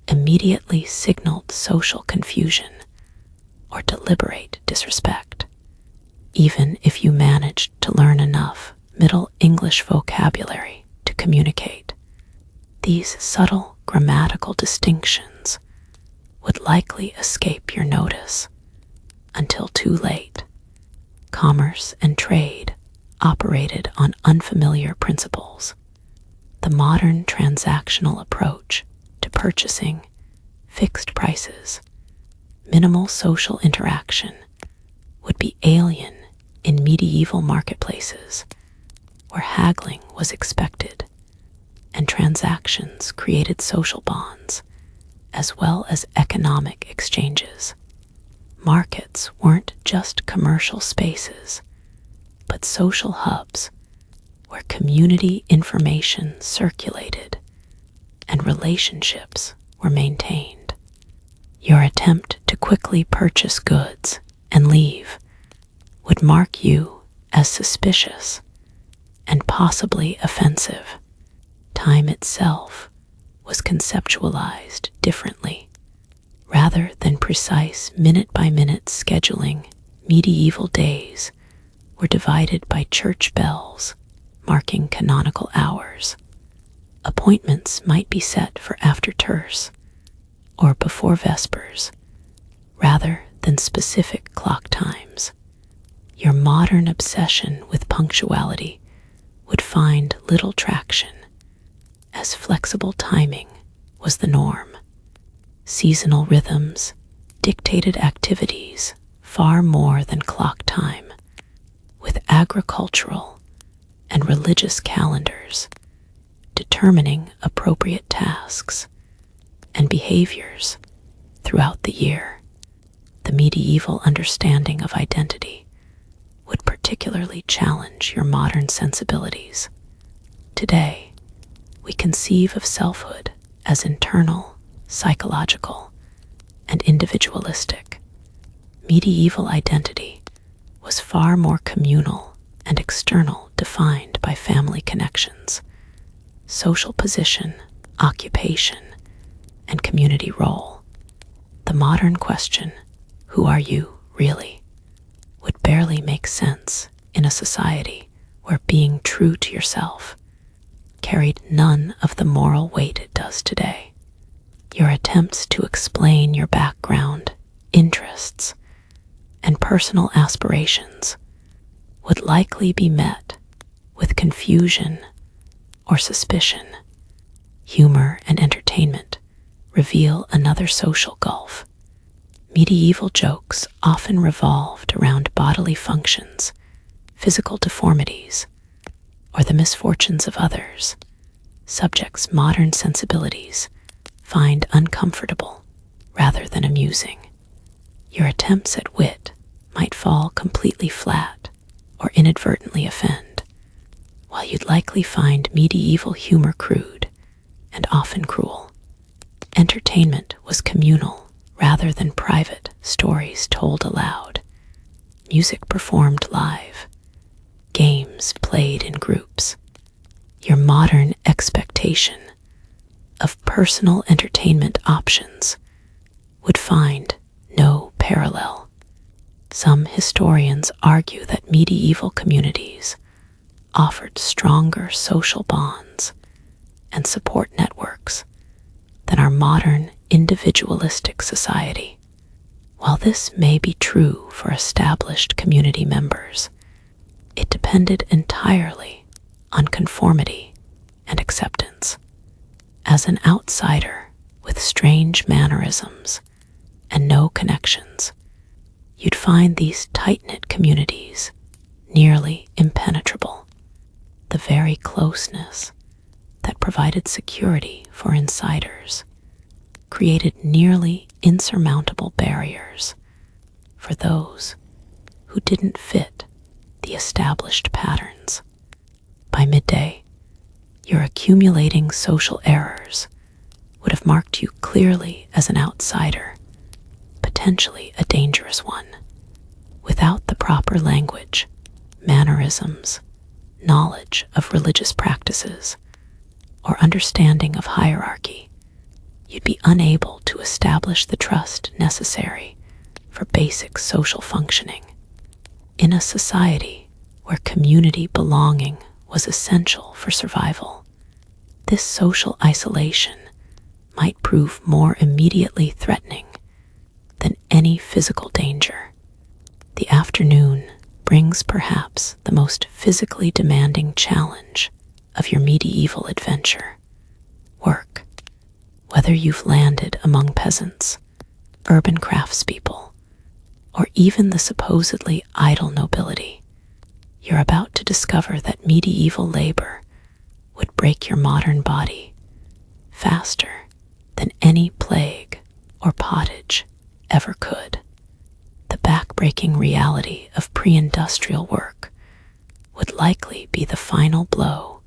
immediately signaled social confusion or deliberate disrespect. Even if you managed to learn enough Middle English vocabulary to communicate, these subtle grammatical distinctions would likely escape your notice until too late. Commerce and trade operated on unfamiliar principles. The modern transactional approach to purchasing, fixed prices, minimal social interaction would be alien in medieval marketplaces where haggling was expected and transactions created social bonds as well as economic exchanges. Markets weren't just commercial spaces, but social hubs where community information circulated and relationships were maintained. Your attempt to quickly purchase goods and leave would mark you as suspicious and possibly offensive. Time itself was conceptualized differently. Rather than precise minute-by-minute scheduling, medieval days were divided by church bells marking canonical hours. Appointments might be set for after terce or before vespers, rather than specific clock times. Your modern obsession with punctuality would find little traction, as flexible timing was the norm. Seasonal rhythms dictated activities far more than clock time, with agricultural and religious calendars determining appropriate tasks and behaviors throughout the year. The medieval understanding of identity would particularly challenge your modern sensibilities. Today, we conceive of selfhood as internal, psychological, and individualistic. Medieval identity was far more communal and external, defined by family connections, social position, occupation, and community role. The modern question, who are you really, would barely make sense in a society where being true to yourself carried none of the moral weight it does today. Your attempts to explain your background, interests, and personal aspirations would likely be met with confusion or suspicion. Humor and entertainment reveal another social gulf. Medieval jokes often revolved around bodily functions, physical deformities, or the misfortunes of others, subjects modern sensibilities find uncomfortable rather than amusing. Your attempts at wit might fall completely flat or inadvertently offend, while you'd likely find medieval humor crude and often cruel. Entertainment was communal rather than private stories told aloud. Music performed live, games played in groups. Your modern expectation of personal entertainment options would find no parallel. Some historians argue that medieval communities offered stronger social bonds and support networks than our modern individualistic society. While this may be true for established community members, it depended entirely on conformity and acceptance. As an outsider with strange mannerisms and no connections, you'd find these tight-knit communities nearly impenetrable. The very closeness that provided security for insiders created nearly insurmountable barriers for those who didn't fit the established patterns. By midday, your accumulating social errors would have marked you clearly as an outsider, potentially a dangerous one. Without the proper language, mannerisms, knowledge of religious practices, or understanding of hierarchy, you'd be unable to establish the trust necessary for basic social functioning. In a society where community belonging was essential for survival, this social isolation might prove more immediately threatening than any physical danger. The afternoon brings perhaps the most physically demanding challenge of your medieval adventure: work. Whether you've landed among peasants, urban craftspeople, or even the supposedly idle nobility, you're about to discover that medieval labor would break your modern body faster than any plague or pottage ever could. The backbreaking reality of pre-industrial work would likely be the final blow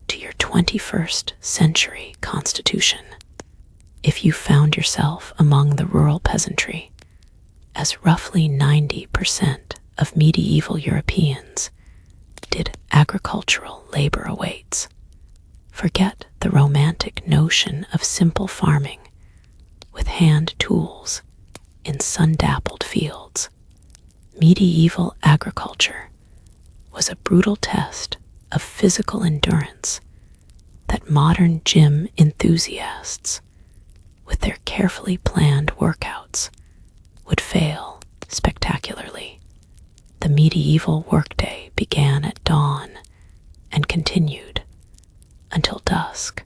to your 21st century constitution. If you found yourself among the rural peasantry, as roughly 90% of medieval Europeans did agricultural labor awaits, forget the romantic notion of simple farming with hand tools in sun-dappled fields. Medieval agriculture was a brutal test of physical endurance that modern gym enthusiasts, with their carefully planned workouts, would fail spectacularly. The medieval workday began at dawn and continued until dusk,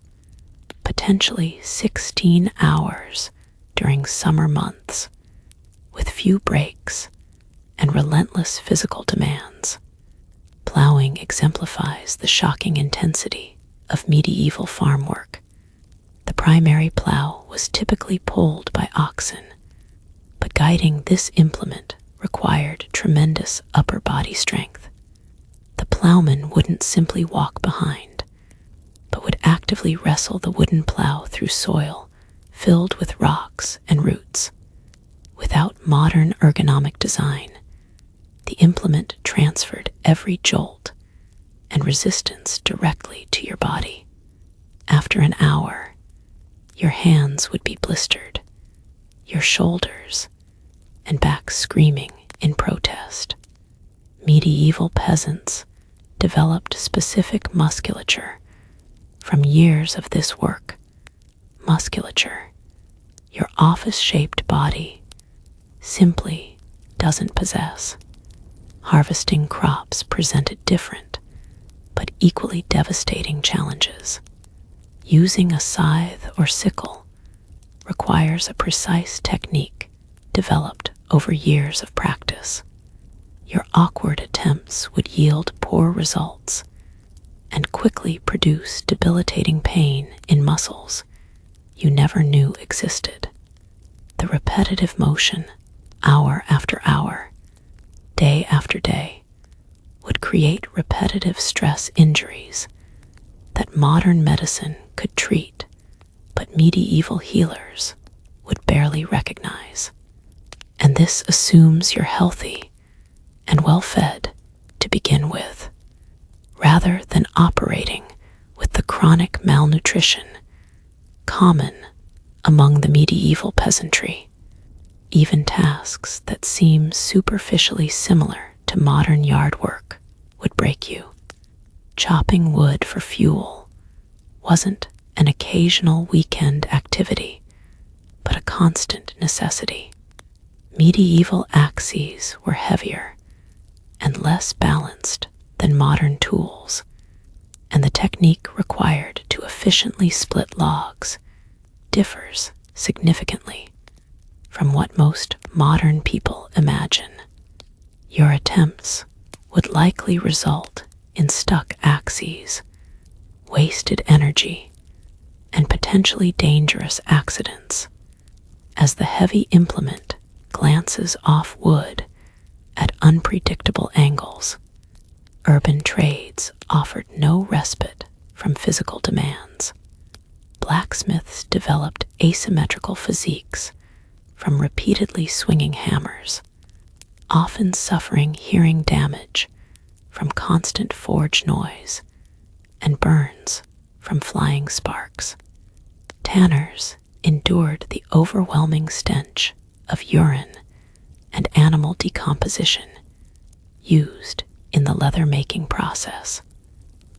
potentially 16 hours during summer months, with few breaks and relentless physical demands. Plowing exemplifies the shocking intensity of medieval farm work. The primary plow was typically pulled by oxen, but guiding this implement required tremendous upper body strength. The plowman wouldn't simply walk behind, but would actively wrestle the wooden plow through soil filled with rocks and roots. Without modern ergonomic design, the implement transferred every jolt and resistance directly to your body. After an hour, your hands would be blistered, your shoulders and back screaming in protest. Medieval peasants developed specific musculature from years of this work. Musculature your office-shaped body simply doesn't possess. Harvesting crops presented different but equally devastating challenges. Using a scythe or sickle requires a precise technique developed over years of practice. Your awkward attempts would yield poor results and quickly produce debilitating pain in muscles you never knew existed. The repetitive motion, hour after hour, day after day, would create repetitive stress injuries that modern medicine could treat, but medieval healers would barely recognize. And this assumes you're healthy and well-fed to begin with, rather than operating with the chronic malnutrition common among the medieval peasantry. Even tasks that seem superficially similar to modern yard work would break you. Chopping wood for fuel wasn't an occasional weekend activity, but a constant necessity. Medieval axes were heavier and less balanced than modern tools, and the technique required to efficiently split logs differs significantly from what most modern people imagine. Your attempts would likely result in stuck axes, wasted energy, and potentially dangerous accidents, as the heavy implement glances off wood at unpredictable angles. Urban trades offered no respite from physical demands. Blacksmiths developed asymmetrical physiques from repeatedly swinging hammers, often suffering hearing damage from constant forge noise and burns from flying sparks. Tanners endured the overwhelming stench of urine and animal decomposition used in the leather-making process.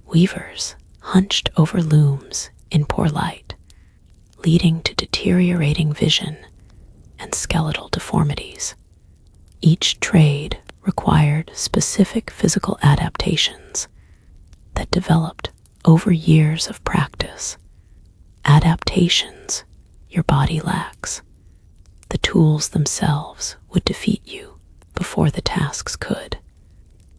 Weavers hunched over looms in poor light, leading to deteriorating vision and skeletal deformities. Each trade required specific physical adaptations that developed over years of practice. Adaptations your body lacks. The tools themselves would defeat you before the tasks could.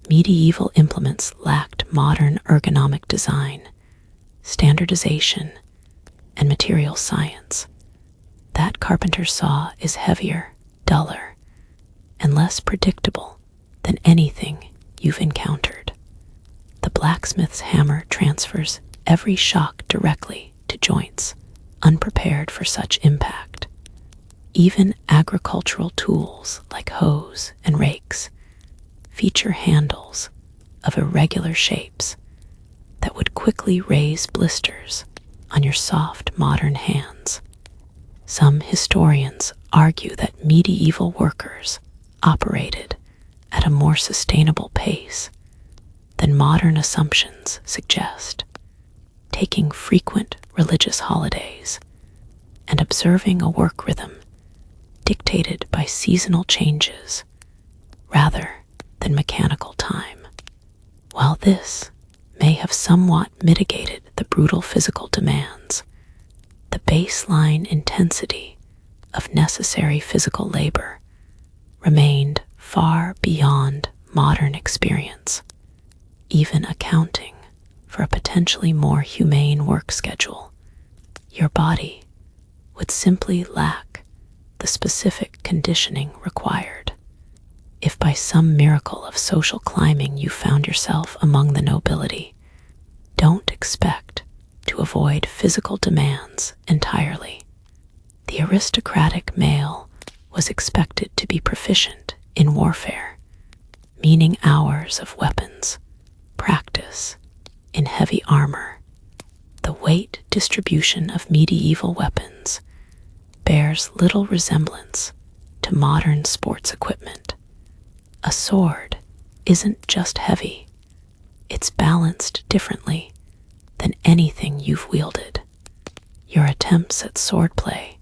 Medieval implements lacked modern ergonomic design, standardization, and material science. That carpenter's saw is heavier, duller, and less predictable than anything you've encountered. The blacksmith's hammer transfers every shock directly to joints, unprepared for such impact. Even agricultural tools like hoes and rakes feature handles of irregular shapes that would quickly raise blisters on your soft modern hands. Some historians argue that medieval workers operated at a more sustainable pace than modern assumptions suggest, taking frequent religious holidays and observing a work rhythm dictated by seasonal changes rather than mechanical time. While this may have somewhat mitigated the brutal physical demands, the baseline intensity of necessary physical labor remained far beyond modern experience, even accounting for a potentially more humane work schedule. Your body would simply lack the specific conditioning required. If by some miracle of social climbing you found yourself among the nobility, don't expect to avoid physical demands entirely. The aristocratic male was expected to be proficient in warfare, meaning hours of weapons, practice in heavy armor. The weight distribution of medieval weapons bears little resemblance to modern sports equipment. A sword isn't just heavy, it's balanced differently than anything you've wielded. Your attempts at swordplay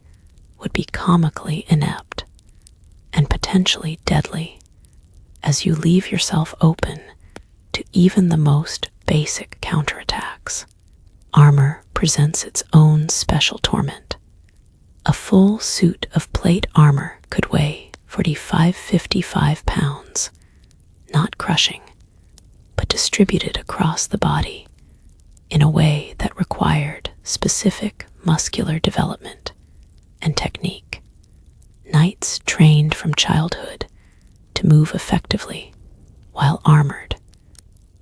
would be comically inept and potentially deadly, as you leave yourself open to even the most basic counterattacks. Armor presents its own special torment. A full suit of plate armor could weigh 55 pounds, not crushing, but distributed across the body in a way that required specific muscular development and technique. Knights trained from childhood to move effectively while armored.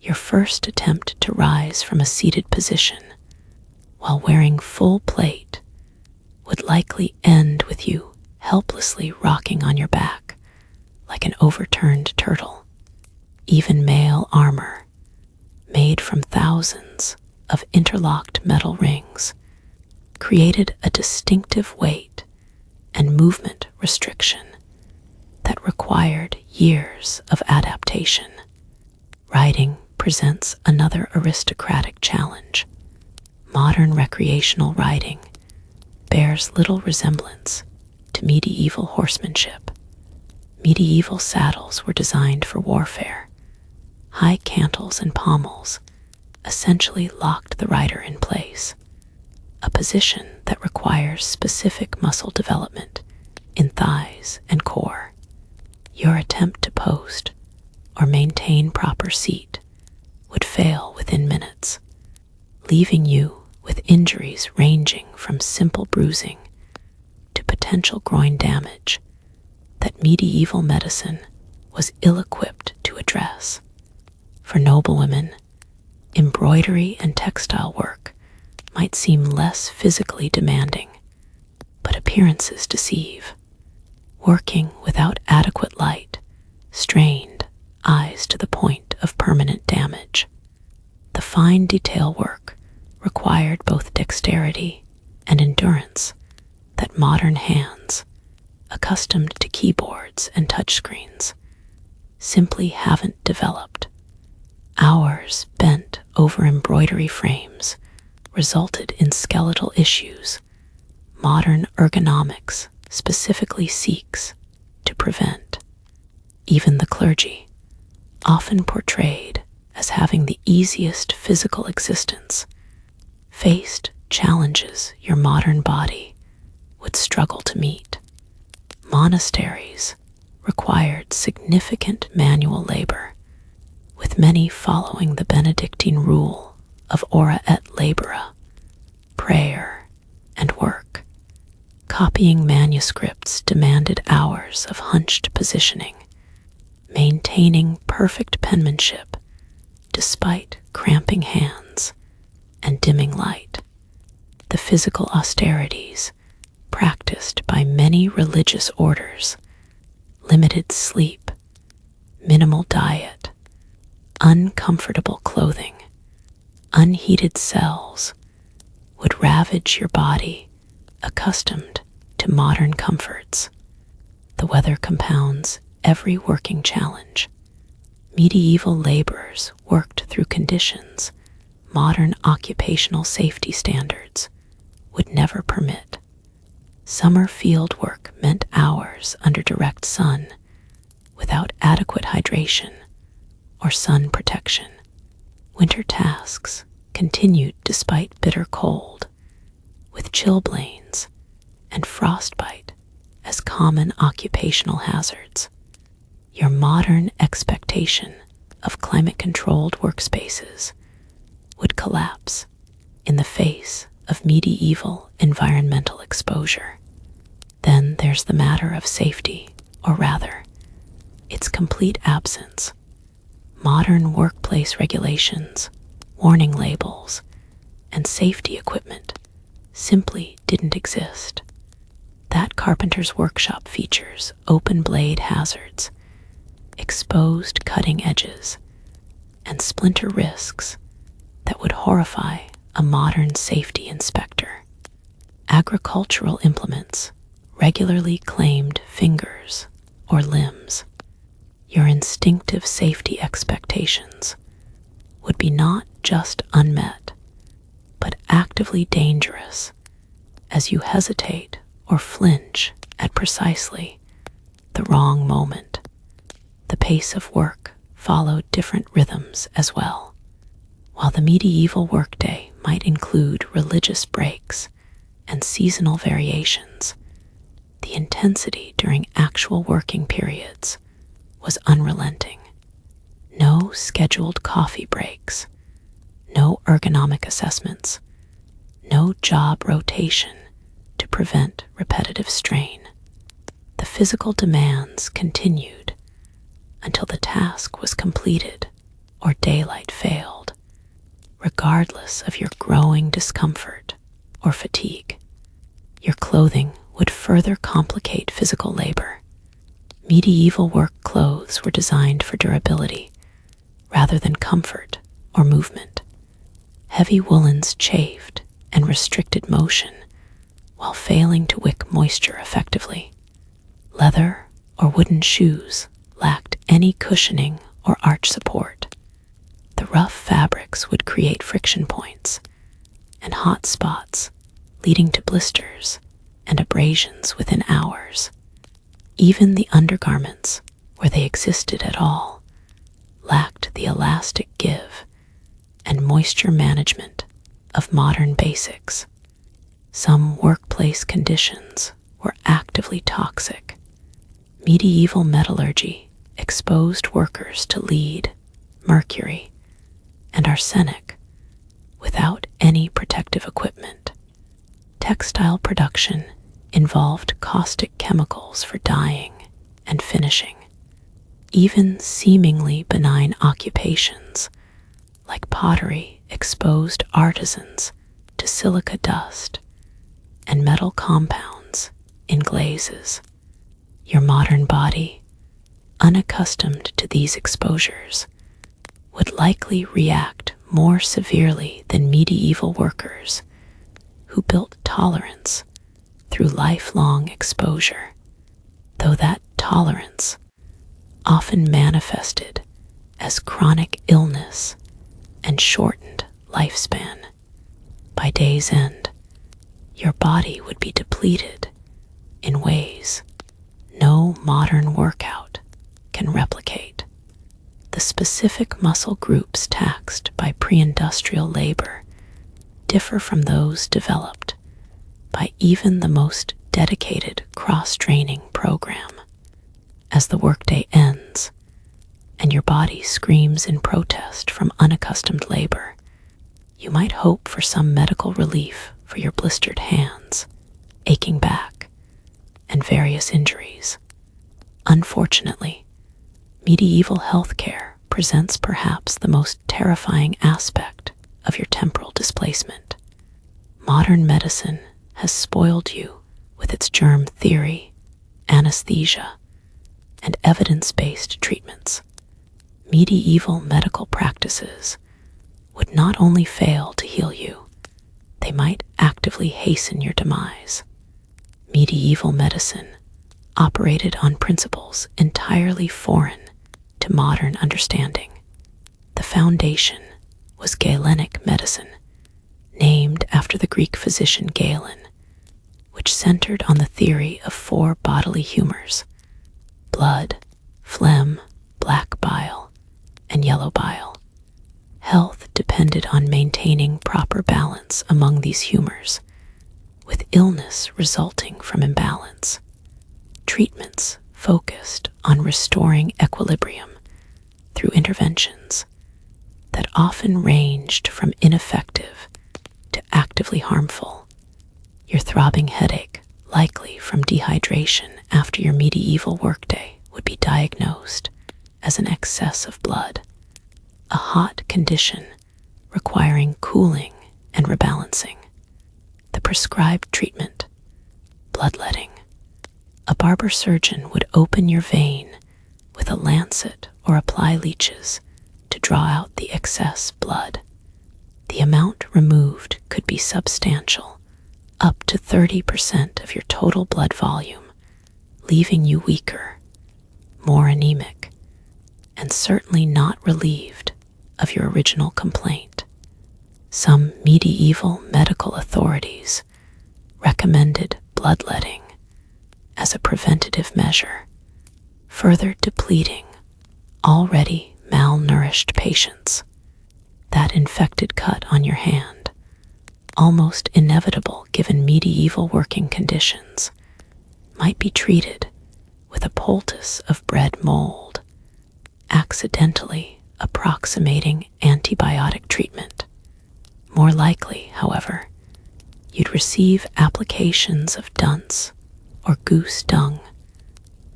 Your first attempt to rise from a seated position while wearing full plate would likely end with you helplessly rocking on your back like an overturned turtle. Even mail armor, made from thousands of interlocked metal rings, created a distinctive weight and movement restriction that required years of adaptation. Riding presents another aristocratic challenge. Modern recreational riding bears little resemblance to medieval horsemanship. Medieval saddles were designed for warfare. High cantles and pommels essentially locked the rider in place, a position that requires specific muscle development in thighs and core. Your attempt to post or maintain proper seat would fail within minutes, leaving you with injuries ranging from simple bruising to potential groin damage that medieval medicine was ill-equipped to address. For noblewomen, embroidery and textile work might seem less physically demanding, but appearances deceive. Working without adequate light strained eyes to the point of permanent damage. The fine detail work required both dexterity and endurance that modern hands, accustomed to keyboards and touchscreens, simply haven't developed. Hours bent over embroidery frames resulted in skeletal issues modern ergonomics specifically seeks to prevent. Even the clergy, often portrayed as having the easiest physical existence, faced challenges your modern body would struggle to meet. Monasteries required significant manual labor, with many following the Benedictine rule of ora et labora, prayer and work. Copying manuscripts demanded hours of hunched positioning, maintaining perfect penmanship despite cramping hands and dimming light. The physical austerities practiced by many religious orders, limited sleep, minimal diet, uncomfortable clothing, unheated cells, would ravage your body accustomed to modern comforts. The weather compounds every working challenge. Medieval laborers worked through conditions modern occupational safety standards would never permit. Summer field work meant hours under direct sun without adequate hydration or sun protection. Winter tasks continued despite bitter cold, with chilblains and frostbite as common occupational hazards. Your modern expectation of climate-controlled workspaces would collapse in the face of medieval environmental exposure. Then there's the matter of safety, or rather, its complete absence. Modern workplace regulations, warning labels, and safety equipment simply didn't exist. That carpenter's workshop features open blade hazards, exposed cutting edges, and splinter risks that would horrify a modern safety inspector. Agricultural implements regularly claimed fingers or limbs. Your instinctive safety expectations would be not just unmet, but actively dangerous as you hesitate or flinch at precisely the wrong moment. The pace of work followed different rhythms as well. While the medieval workday might include religious breaks and seasonal variations, the intensity during actual working periods was unrelenting. No scheduled coffee breaks, no ergonomic assessments, no job rotation to prevent repetitive strain. The physical demands continued until the task was completed or daylight failed, regardless of your growing discomfort or fatigue. Your clothing would further complicate physical labor. Medieval work clothes were designed for durability rather than comfort or movement. Heavy woolens chafed and restricted motion while failing to wick moisture effectively. Leather or wooden shoes lacked any cushioning or arch support. The rough fabrics would create friction points and hot spots, leading to blisters and abrasions within hours. Even the undergarments, where they existed at all, lacked the elastic give and moisture management of modern basics. Some workplace conditions were actively toxic. Medieval metallurgy exposed workers to lead, mercury, and arsenic without any protective equipment. Textile production involved caustic chemicals for dyeing and finishing. Even seemingly benign occupations like pottery exposed artisans to silica dust and metal compounds in glazes. Your modern body, unaccustomed to these exposures, would likely react more severely than medieval workers who built tolerance through lifelong exposure, though that tolerance often manifested as chronic illness and shortened lifespan. By day's end, your body would be depleted in ways no modern workout can replicate. The specific muscle groups taxed by pre-industrial labor differ from those developed by even the most dedicated cross-training program. As the workday ends and your body screams in protest from unaccustomed labor, you might hope for some medical relief for your blistered hands, aching back, and various injuries. Unfortunately, medieval healthcare presents perhaps the most terrifying aspect of your temporal displacement. Modern medicine has spoiled you with its germ theory, anesthesia, and evidence-based treatments. Medieval medical practices would not only fail to heal you, they might actively hasten your demise. Medieval medicine operated on principles entirely foreign to modern understanding. The foundation was Galenic medicine, named after the Greek physician Galen, which centered on the theory of 4 bodily humors: blood, phlegm, black bile, and yellow bile. Health depended on maintaining proper balance among these humors, with illness resulting from imbalance. Treatments focused on restoring equilibrium through interventions that often ranged from ineffective to actively harmful. Your throbbing headache, likely from dehydration after your medieval workday, would be diagnosed as an excess of blood, a hot condition requiring cooling and rebalancing. The prescribed treatment: bloodletting. A barber surgeon would open your vein with a lancet or apply leeches to draw out the excess blood. The amount removed could be substantial, up to 30% of your total blood volume, leaving you weaker, more anemic, and certainly not relieved of your original complaint. Some medieval medical authorities recommended bloodletting as a preventative measure, further depleting already malnourished patients. That infected cut on your hand, almost inevitable given medieval working conditions, might be treated with a poultice of bread mold, accidentally approximating antibiotic treatment. More likely, however, you'd receive applications of dunce or goose dung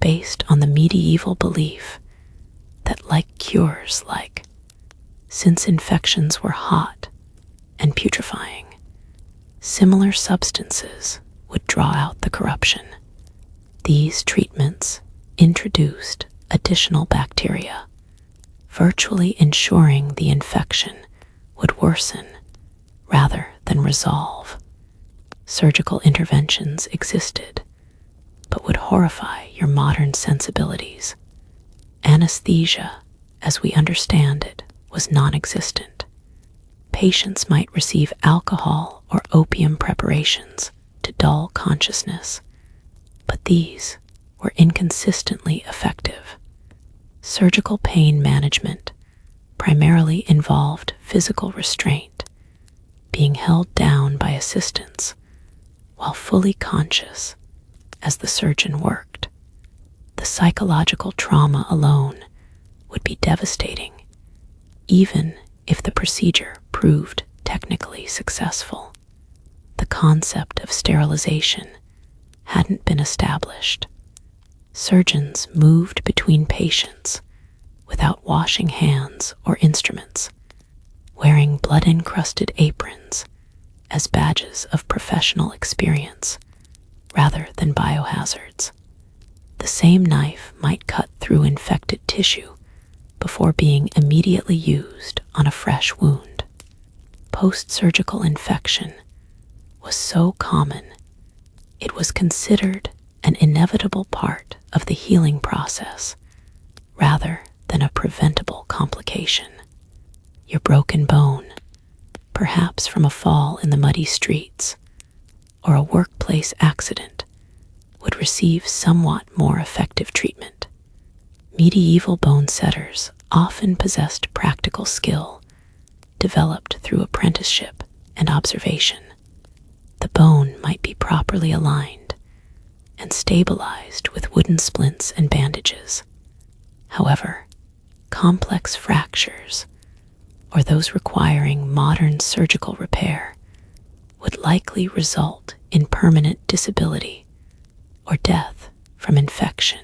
based on the medieval belief that like cures like, since infections were hot and putrefying, similar substances would draw out the corruption. These treatments introduced additional bacteria, virtually ensuring the infection would worsen rather than resolve. Surgical interventions existed, but would horrify your modern sensibilities. Anesthesia, as we understand it, was non-existent. Patients might receive alcohol or opium preparations to dull consciousness, but these were inconsistently effective. Surgical pain management primarily involved physical restraint, being held down by assistants while fully conscious as the surgeon worked. The psychological trauma alone would be devastating, even if the procedure proved technically successful. The concept of sterilization hadn't been established. Surgeons moved between patients without washing hands or instruments, wearing blood-encrusted aprons as badges of professional experience rather than biohazards. The same knife might cut through infected tissue before being immediately used on a fresh wound. Post-surgical infection was so common, it was considered an inevitable part of the healing process rather than a preventable complication. Your broken bone, perhaps from a fall in the muddy streets or a workplace accident, would receive somewhat more effective treatment. Medieval bone setters often possessed practical skill developed through apprenticeship and observation. The bone might be properly aligned and stabilized with wooden splints and bandages. However, complex fractures, or those requiring modern surgical repair, would likely result in permanent disability or death from infection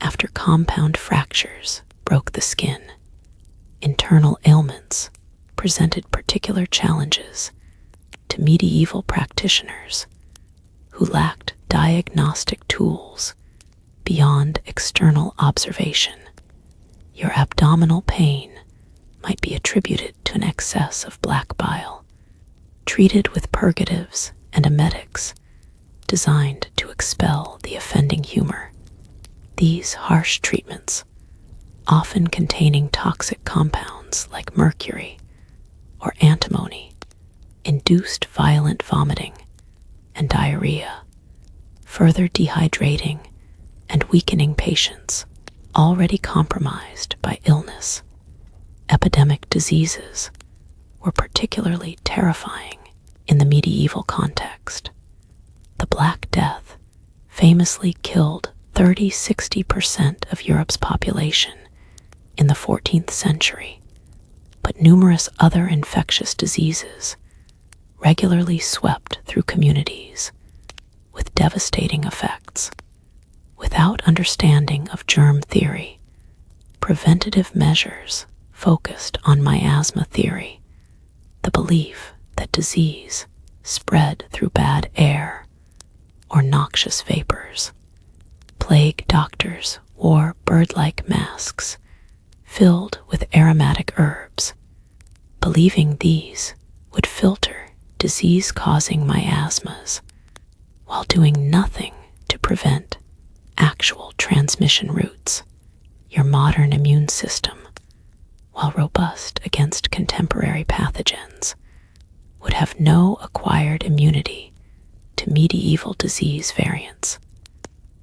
after compound fractures broke the skin. Internal ailments presented particular challenges to medieval practitioners who lacked diagnostic tools beyond external observation. Your abdominal pain might be attributed to an excess of black bile, treated with purgatives and emetics designed to expel the offending humor. These harsh treatments, often containing toxic compounds like mercury or antimony, induced violent vomiting and diarrhea, further dehydrating and weakening patients already compromised by illness. Epidemic diseases were particularly terrifying in the medieval context. The Black Death famously killed 30–60% of Europe's population in the 14th century, but numerous other infectious diseases regularly swept through communities with devastating effects. Without understanding of germ theory, preventative measures focused on miasma theory, the belief that disease spread through bad air or noxious vapors. Plague doctors wore bird-like masks filled with aromatic herbs, believing these would filter disease-causing miasmas while doing nothing to prevent actual transmission routes. Your modern immune system, while robust against contemporary pathogens, would have no acquired immunity to medieval disease variants.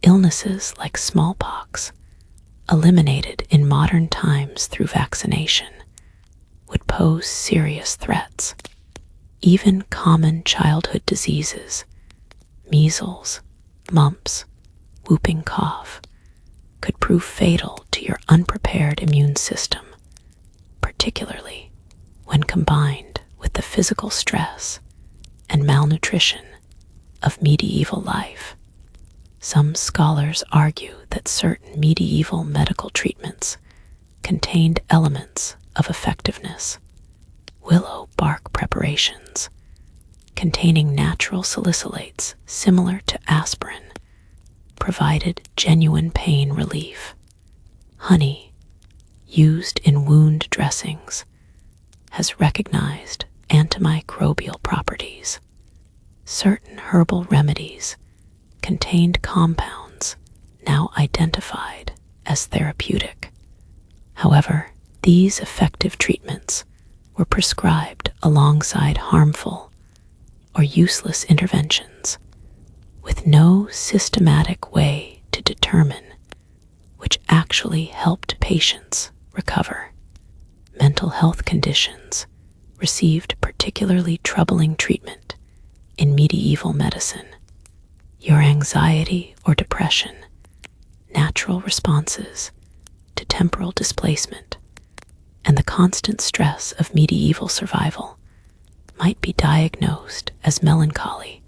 Illnesses like smallpox, eliminated in modern times through vaccination, would pose serious threats. Even common childhood diseases, measles, mumps, whooping cough, could prove fatal to your unprepared immune system, particularly when combined with the physical stress and malnutrition of medieval life. Some scholars argue that certain medieval medical treatments contained elements of effectiveness. Willow bark preparations, containing natural salicylates similar to aspirin, provided genuine pain relief. Honey, used in wound dressings, has recognized antimicrobial properties. Certain herbal remedies contained compounds now identified as therapeutic. However, these effective treatments were prescribed alongside harmful or useless interventions, with no systematic way to determine which actually helped patients recover. Mental health conditions received particularly troubling treatment in medieval medicine. Your anxiety or depression, natural responses to temporal displacement, and the constant stress of medieval survival might be diagnosed as melancholy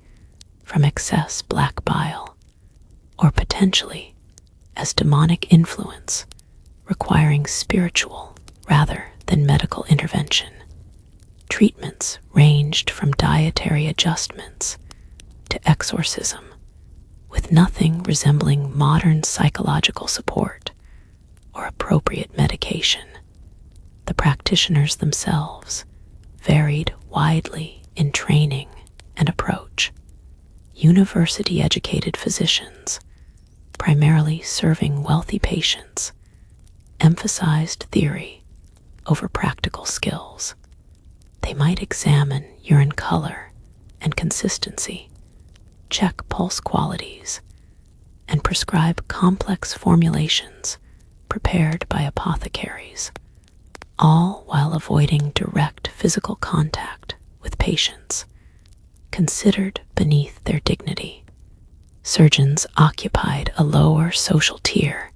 from excess black bile, or potentially as demonic influence requiring spiritual rather than medical intervention. Treatments ranged from dietary adjustments to exorcism, with nothing resembling modern psychological support or appropriate medication. The practitioners themselves varied widely in training and approach. University-educated physicians, primarily serving wealthy patients, emphasized theory over practical skills. They might examine urine color and consistency, check pulse qualities, and prescribe complex formulations prepared by apothecaries, all while avoiding direct physical contact with patients, considered beneath their dignity. Surgeons occupied a lower social tier,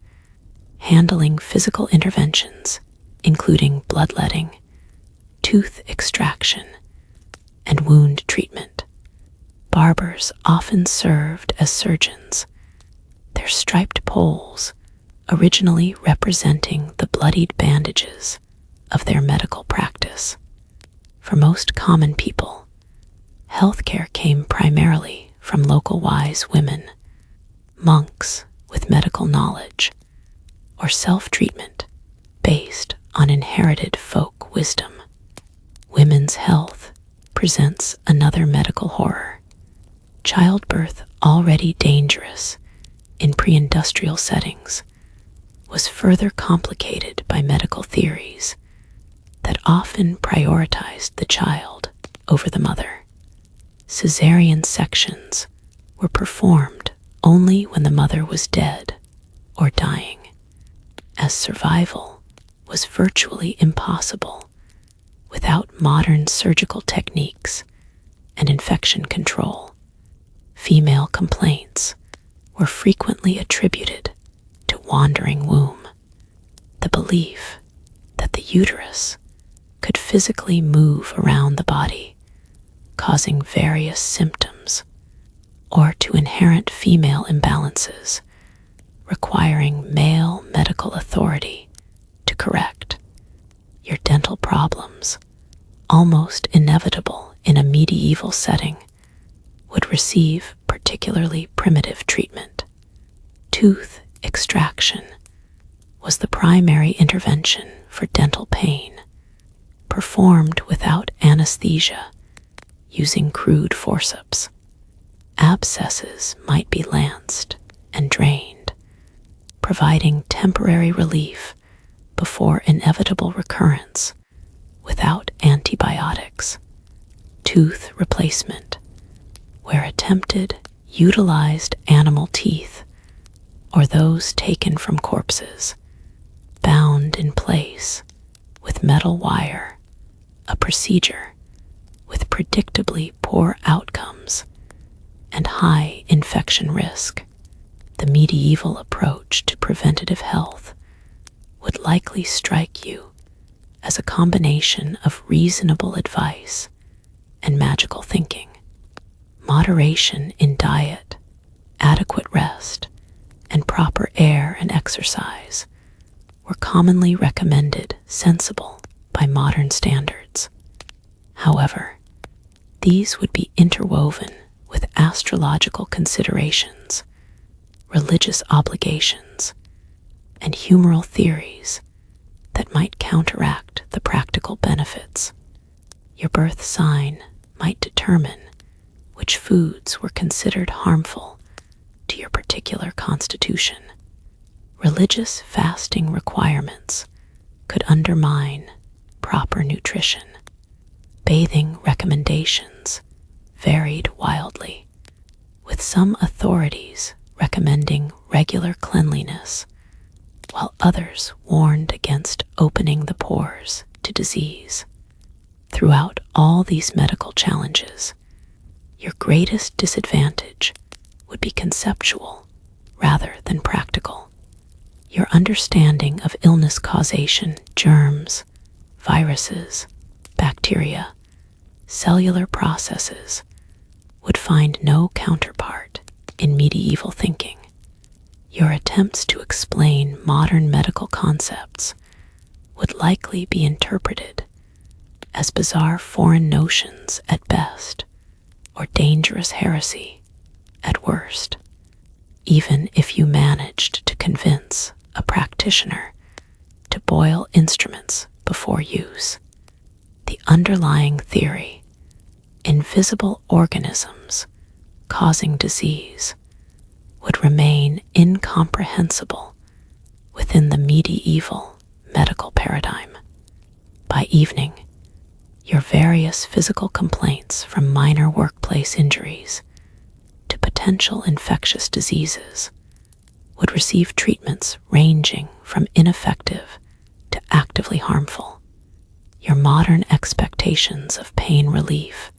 handling physical interventions, including bloodletting, tooth extraction, and wound treatment. Barbers often served as surgeons, their striped poles originally representing the bloodied bandages of their medical practice. For most common people, healthcare came primarily from local wise women, monks with medical knowledge, or self-treatment based on inherited folk wisdom. Women's health presents another medical horror. Childbirth, already dangerous in pre-industrial settings, was further complicated by medical theories that often prioritized the child over the mother. Caesarean sections were performed only when the mother was dead or dying, as survival was virtually impossible without modern surgical techniques and infection control. Female complaints were frequently attributed to wandering womb, the belief that the uterus could physically move around the body, causing various symptoms, or to inherent female imbalances, requiring male medical authority to correct. Your dental problems, almost inevitable in a medieval setting, would receive particularly primitive treatment. Tooth extraction was the primary intervention for dental pain, performed without anesthesia, using crude forceps. Abscesses might be lanced and drained, providing temporary relief before inevitable recurrence without antibiotics. Tooth replacement, where attempted, utilized animal teeth or those taken from corpses, bound in place with metal wire, a procedure with predictably poor outcomes and high infection risk. The medieval approach to preventative health would likely strike you as a combination of reasonable advice and magical thinking. Moderation in diet, adequate rest, and proper air and exercise were commonly recommended sensible by modern standards. However, These would be interwoven with astrological considerations, religious obligations, and humoral theories that might counteract the practical benefits. Your birth sign might determine which foods were considered harmful to your particular constitution. Religious fasting requirements could undermine proper nutrition. Bathing recommendations varied wildly, with some authorities recommending regular cleanliness, while others warned against opening the pores to disease. Throughout all these medical challenges, your greatest disadvantage would be conceptual rather than practical. Your understanding of illness causation, germs, viruses, bacteria, cellular processes would find no counterpart in medieval thinking. Your attempts to explain modern medical concepts would likely be interpreted as bizarre foreign notions at best, or dangerous heresy at worst. Even if you managed to convince a practitioner to boil instruments before use, the underlying theory, invisible organisms causing disease, would remain incomprehensible within the medieval medical paradigm. By evening, your various physical complaints, from minor workplace injuries to potential infectious diseases, would receive treatments ranging from ineffective to actively harmful. Your modern expectations of pain relief,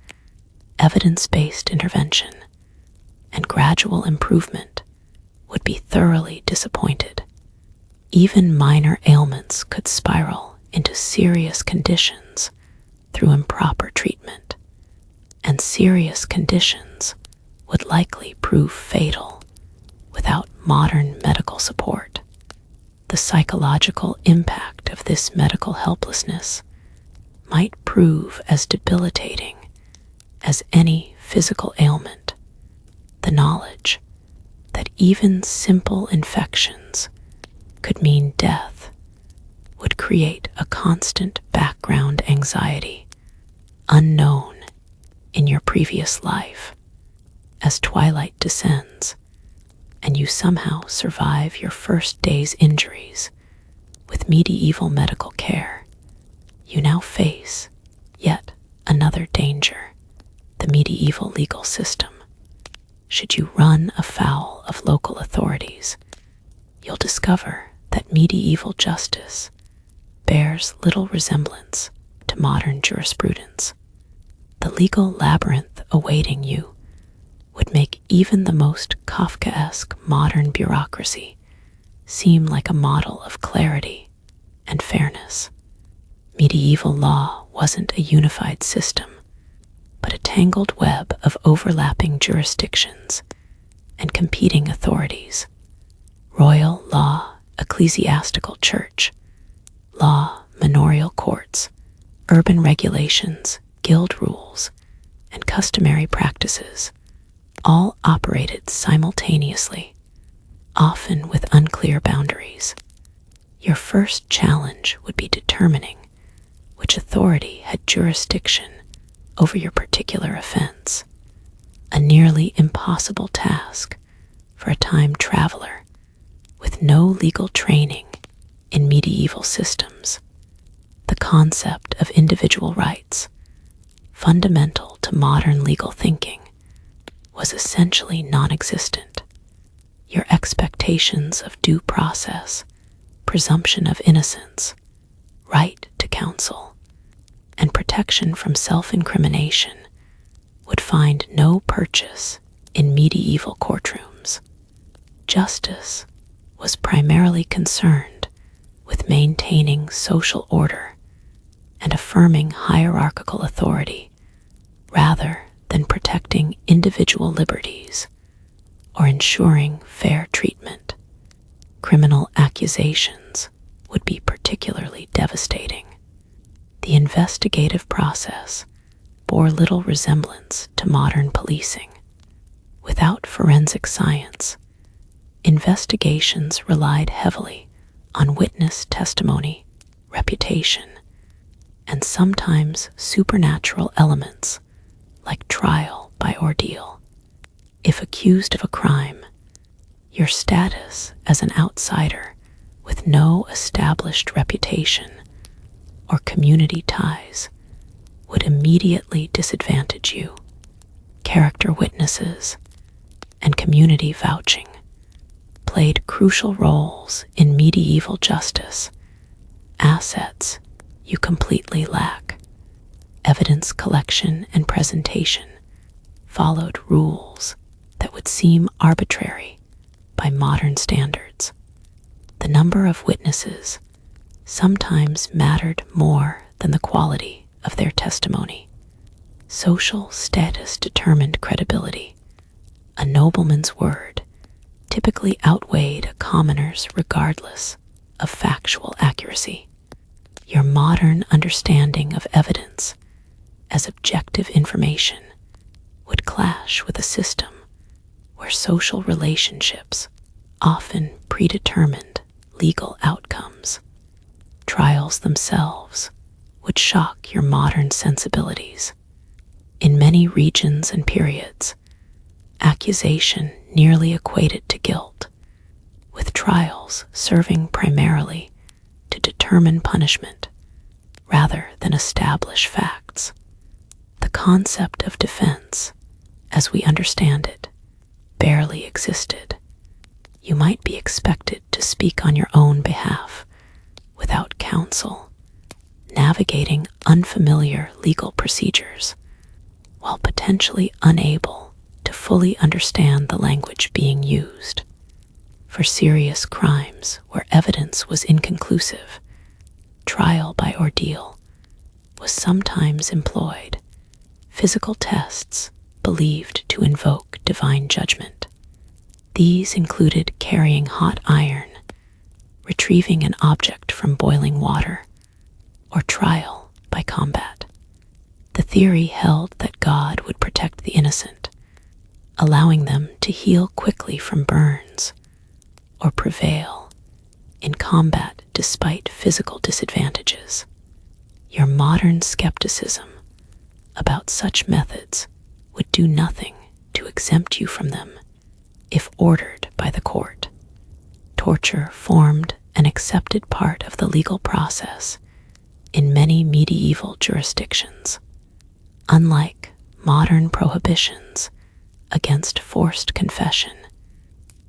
evidence-based intervention, and gradual improvement would be thoroughly disappointed. Even minor ailments could spiral into serious conditions through improper treatment, and serious conditions would likely prove fatal without modern medical support. The psychological impact of this medical helplessness might prove as debilitating as any physical ailment. The knowledge that even simple infections could mean death would create a constant background anxiety unknown in your previous life. As twilight descends and you somehow survive your first day's injuries with medieval medical care, you now face yet another danger: the medieval legal system. Should you run afoul of local authorities, you'll discover that medieval justice bears little resemblance to modern jurisprudence. The legal labyrinth awaiting you would make even the most Kafkaesque modern bureaucracy seem like a model of clarity and fairness. Medieval law wasn't a unified system, but a tangled web of overlapping jurisdictions and competing authorities: royal law, ecclesiastical church law, manorial courts, urban regulations, guild rules, and customary practices, all operated simultaneously, often with unclear boundaries. Your first challenge would be determining which authority had jurisdiction over your particular offense, a nearly impossible task for a time traveler with no legal training in medieval systems. The concept of individual rights, fundamental to modern legal thinking, was essentially non-existent. Your expectations of due process, presumption of innocence, right to counsel, and protection from self-incrimination would find no purchase in medieval courtrooms. Justice was primarily concerned with maintaining social order and affirming hierarchical authority, rather than protecting individual liberties or ensuring fair treatment. Criminal accusations would be particularly devastating. The investigative process bore little resemblance to modern policing. Without forensic science, investigations relied heavily on witness testimony, reputation, and sometimes supernatural elements like trial by ordeal. If accused of a crime, your status as an outsider with no established reputation or community ties would immediately disadvantage you. Character witnesses and community vouching played crucial roles in medieval justice, assets you completely lack. Evidence collection and presentation followed rules that would seem arbitrary by modern standards. The number of witnesses sometimes mattered more than the quality of their testimony. Social status determined credibility. A nobleman's word typically outweighed a commoner's regardless of factual accuracy. Your modern understanding of evidence as objective information would clash with a system where social relationships often predetermined legal outcomes. Trials themselves would shock your modern sensibilities. In many regions and periods, accusation nearly equated to guilt, with trials serving primarily to determine punishment rather than establish facts. The concept of defense, as we understand it, barely existed. You might be expected to speak on your own behalf without counsel, navigating unfamiliar legal procedures while potentially unable to fully understand the language being used. For serious crimes where evidence was inconclusive, trial by ordeal was sometimes employed. Physical tests believed to invoke divine judgment. These included carrying hot iron, retrieving an object from boiling water, or trial by combat. The theory held that God would protect the innocent, allowing them to heal quickly from burns or prevail in combat despite physical disadvantages. Your modern skepticism about such methods would do nothing to exempt you from them if ordered by the court. Torture formed an accepted part of the legal process in many medieval jurisdictions. Unlike modern prohibitions against forced confession,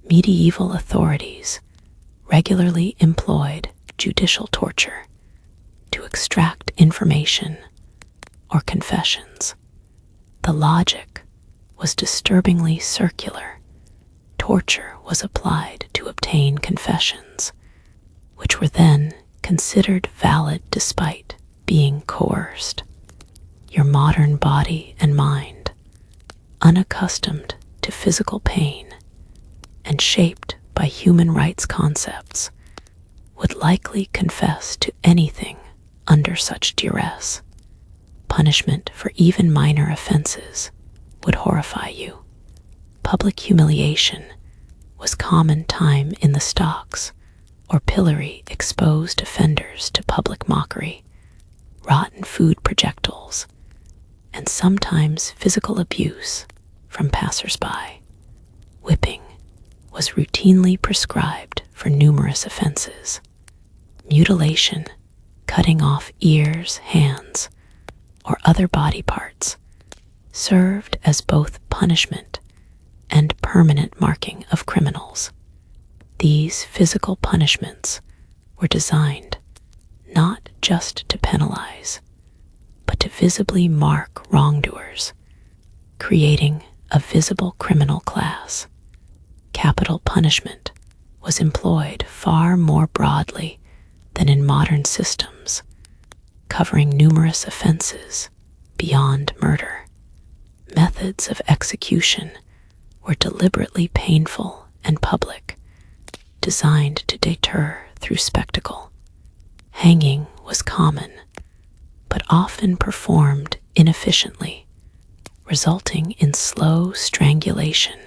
medieval authorities regularly employed judicial torture to extract information or confessions. The logic was disturbingly circular. Torture was applied to obtain confessions, which were then considered valid despite being coerced. Your modern body and mind, unaccustomed to physical pain and shaped by human rights concepts, would likely confess to anything under such duress. Punishment for even minor offenses would horrify you. Public humiliation was common time in the stocks, or pillory exposed offenders to public mockery, rotten food projectiles, and sometimes physical abuse from passers-by. Whipping was routinely prescribed for numerous offenses. Mutilation, cutting off ears, hands, or other body parts, served as both punishment and permanent marking of criminals. These physical punishments were designed not just to penalize, but to visibly mark wrongdoers, creating a visible criminal class. Capital punishment was employed far more broadly than in modern systems, covering numerous offenses beyond murder. Methods of execution were deliberately painful and public, designed to deter through spectacle. Hanging was common, but often performed inefficiently, resulting in slow strangulation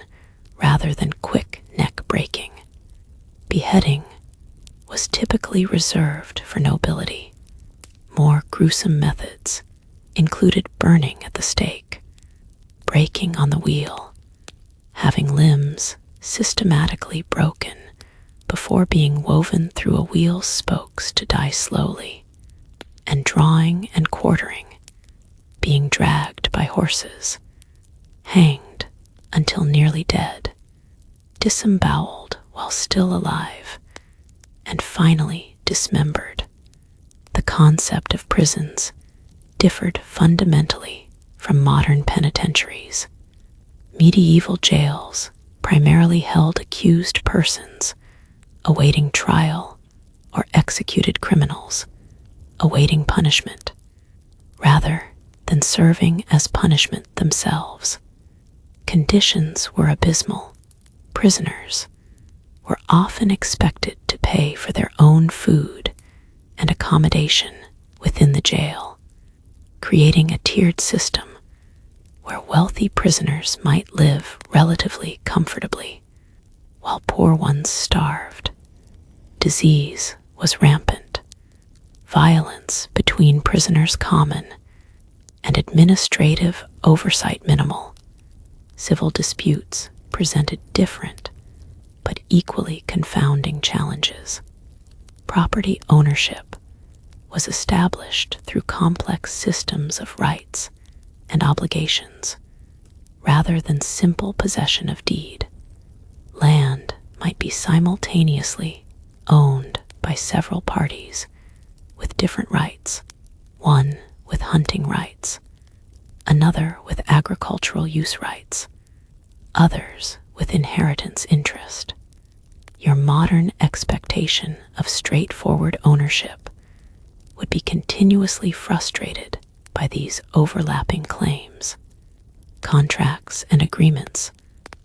rather than quick neck breaking. Beheading was typically reserved for nobility. More gruesome methods included burning at the stake, breaking on the wheel, having limbs systematically broken before being woven through a wheel's spokes to die slowly, and drawing and quartering, being dragged by horses, hanged until nearly dead, disemboweled while still alive, and finally dismembered. The concept of prisons differed fundamentally from modern penitentiaries. Medieval jails primarily held accused persons awaiting trial or executed criminals awaiting punishment, rather than serving as punishment themselves. Conditions were abysmal. Prisoners were often expected to pay for their own food and accommodation within the jail, creating a tiered system where wealthy prisoners might live relatively comfortably, while poor ones starved. Disease was rampant, violence between prisoners common, and administrative oversight minimal. Civil disputes presented different but equally confounding challenges. Property ownership was established through complex systems of rights and obligations, rather than simple possession of deed. Land might be simultaneously owned by several parties with different rights, one with hunting rights, another with agricultural use rights, others with inheritance interest. Your modern expectation of straightforward ownership would be continuously frustrated by these overlapping claims. Contracts and agreements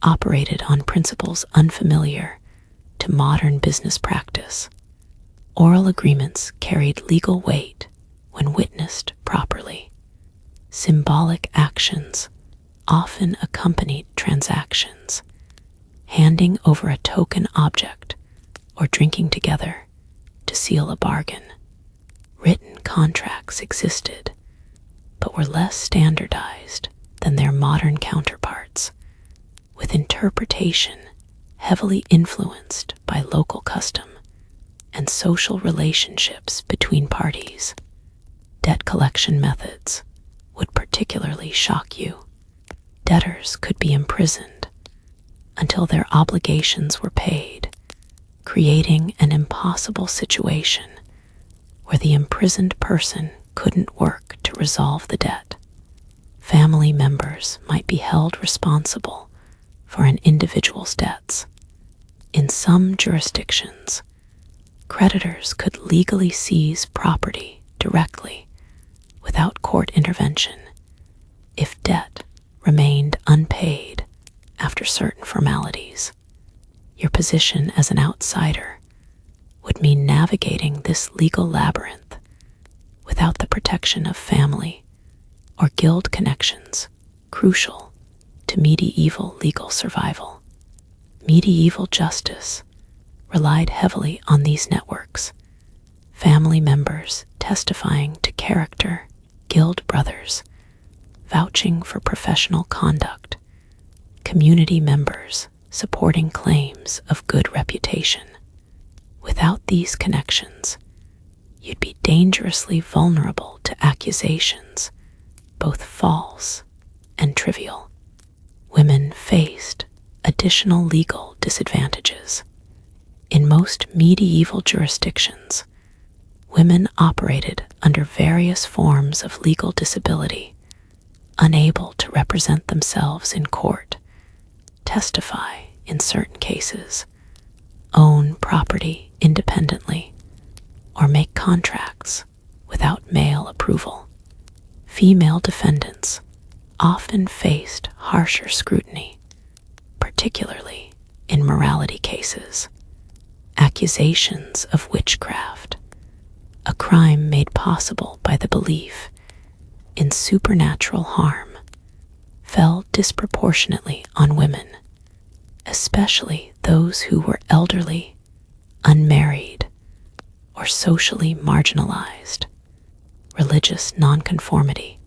operated on principles unfamiliar to modern business practice. Oral agreements carried legal weight when witnessed properly. Symbolic actions often accompanied transactions, handing over a token object or drinking together to seal a bargain. Written contracts existed, but were less standardized than their modern counterparts, with interpretation heavily influenced by local custom and social relationships between parties. Debt collection methods would particularly shock you. Debtors could be imprisoned until their obligations were paid, creating an impossible situation where the imprisoned person couldn't work to resolve the debt. Family members might be held responsible for an individual's debts. In some jurisdictions, creditors could legally seize property directly without court intervention if debt remained unpaid after certain formalities. Your position as an outsider would mean navigating this legal labyrinth without the protection of family or guild connections, crucial to medieval legal survival. Medieval justice relied heavily on these networks, family members testifying to character, guild brothers vouching for professional conduct, community members supporting claims of good reputation. Without these connections, you'd be dangerously vulnerable to accusations, both false and trivial. Women faced additional legal disadvantages. In most medieval jurisdictions, women operated under various forms of legal disability, unable to represent themselves in court, testify in certain cases, own property independently, or make contracts without male approval. Female defendants often faced harsher scrutiny, particularly in morality cases. Accusations of witchcraft, a crime made possible by the belief in supernatural harm fell disproportionately on women, especially those who were elderly, unmarried, or socially marginalized. Religious nonconformity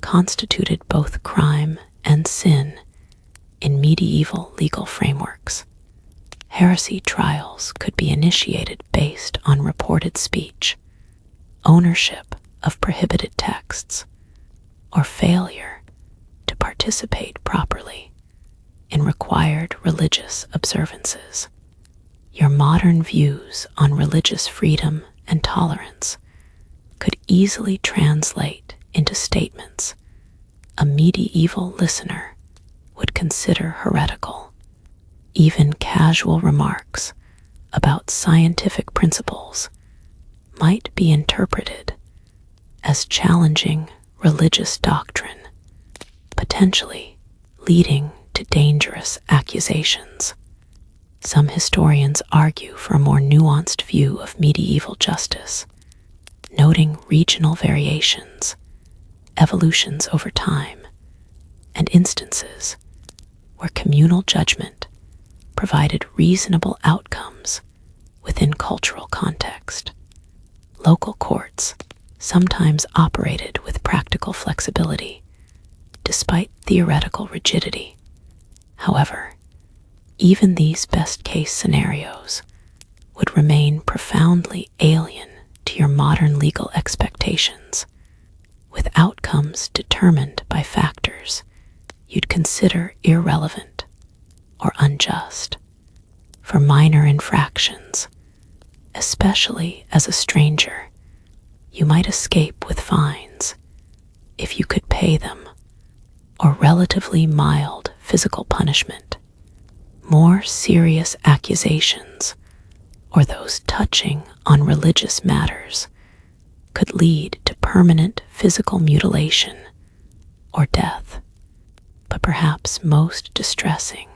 constituted both crime and sin in medieval legal frameworks. Heresy trials could be initiated based on reported speech, ownership of prohibited texts, or failure to participate properly in required religious observances. Your modern views on religious freedom and tolerance could easily translate into statements a medieval listener would consider heretical. Even casual remarks about scientific principles might be interpreted as challenging religious doctrine, potentially leading to dangerous accusations. Some historians argue for a more nuanced view of medieval justice, noting regional variations, evolutions over time, and instances where communal judgment provided reasonable outcomes within cultural context. Local courts sometimes operated with practical flexibility, despite theoretical rigidity. However, even these best-case scenarios would remain profoundly alien to your modern legal expectations, with outcomes determined by factors you'd consider irrelevant or unjust. For minor infractions, especially as a stranger, you might escape with fines if you could pay them, or relatively mild physical punishment. More serious accusations, or those touching on religious matters, could lead to permanent physical mutilation or death. But perhaps most distressing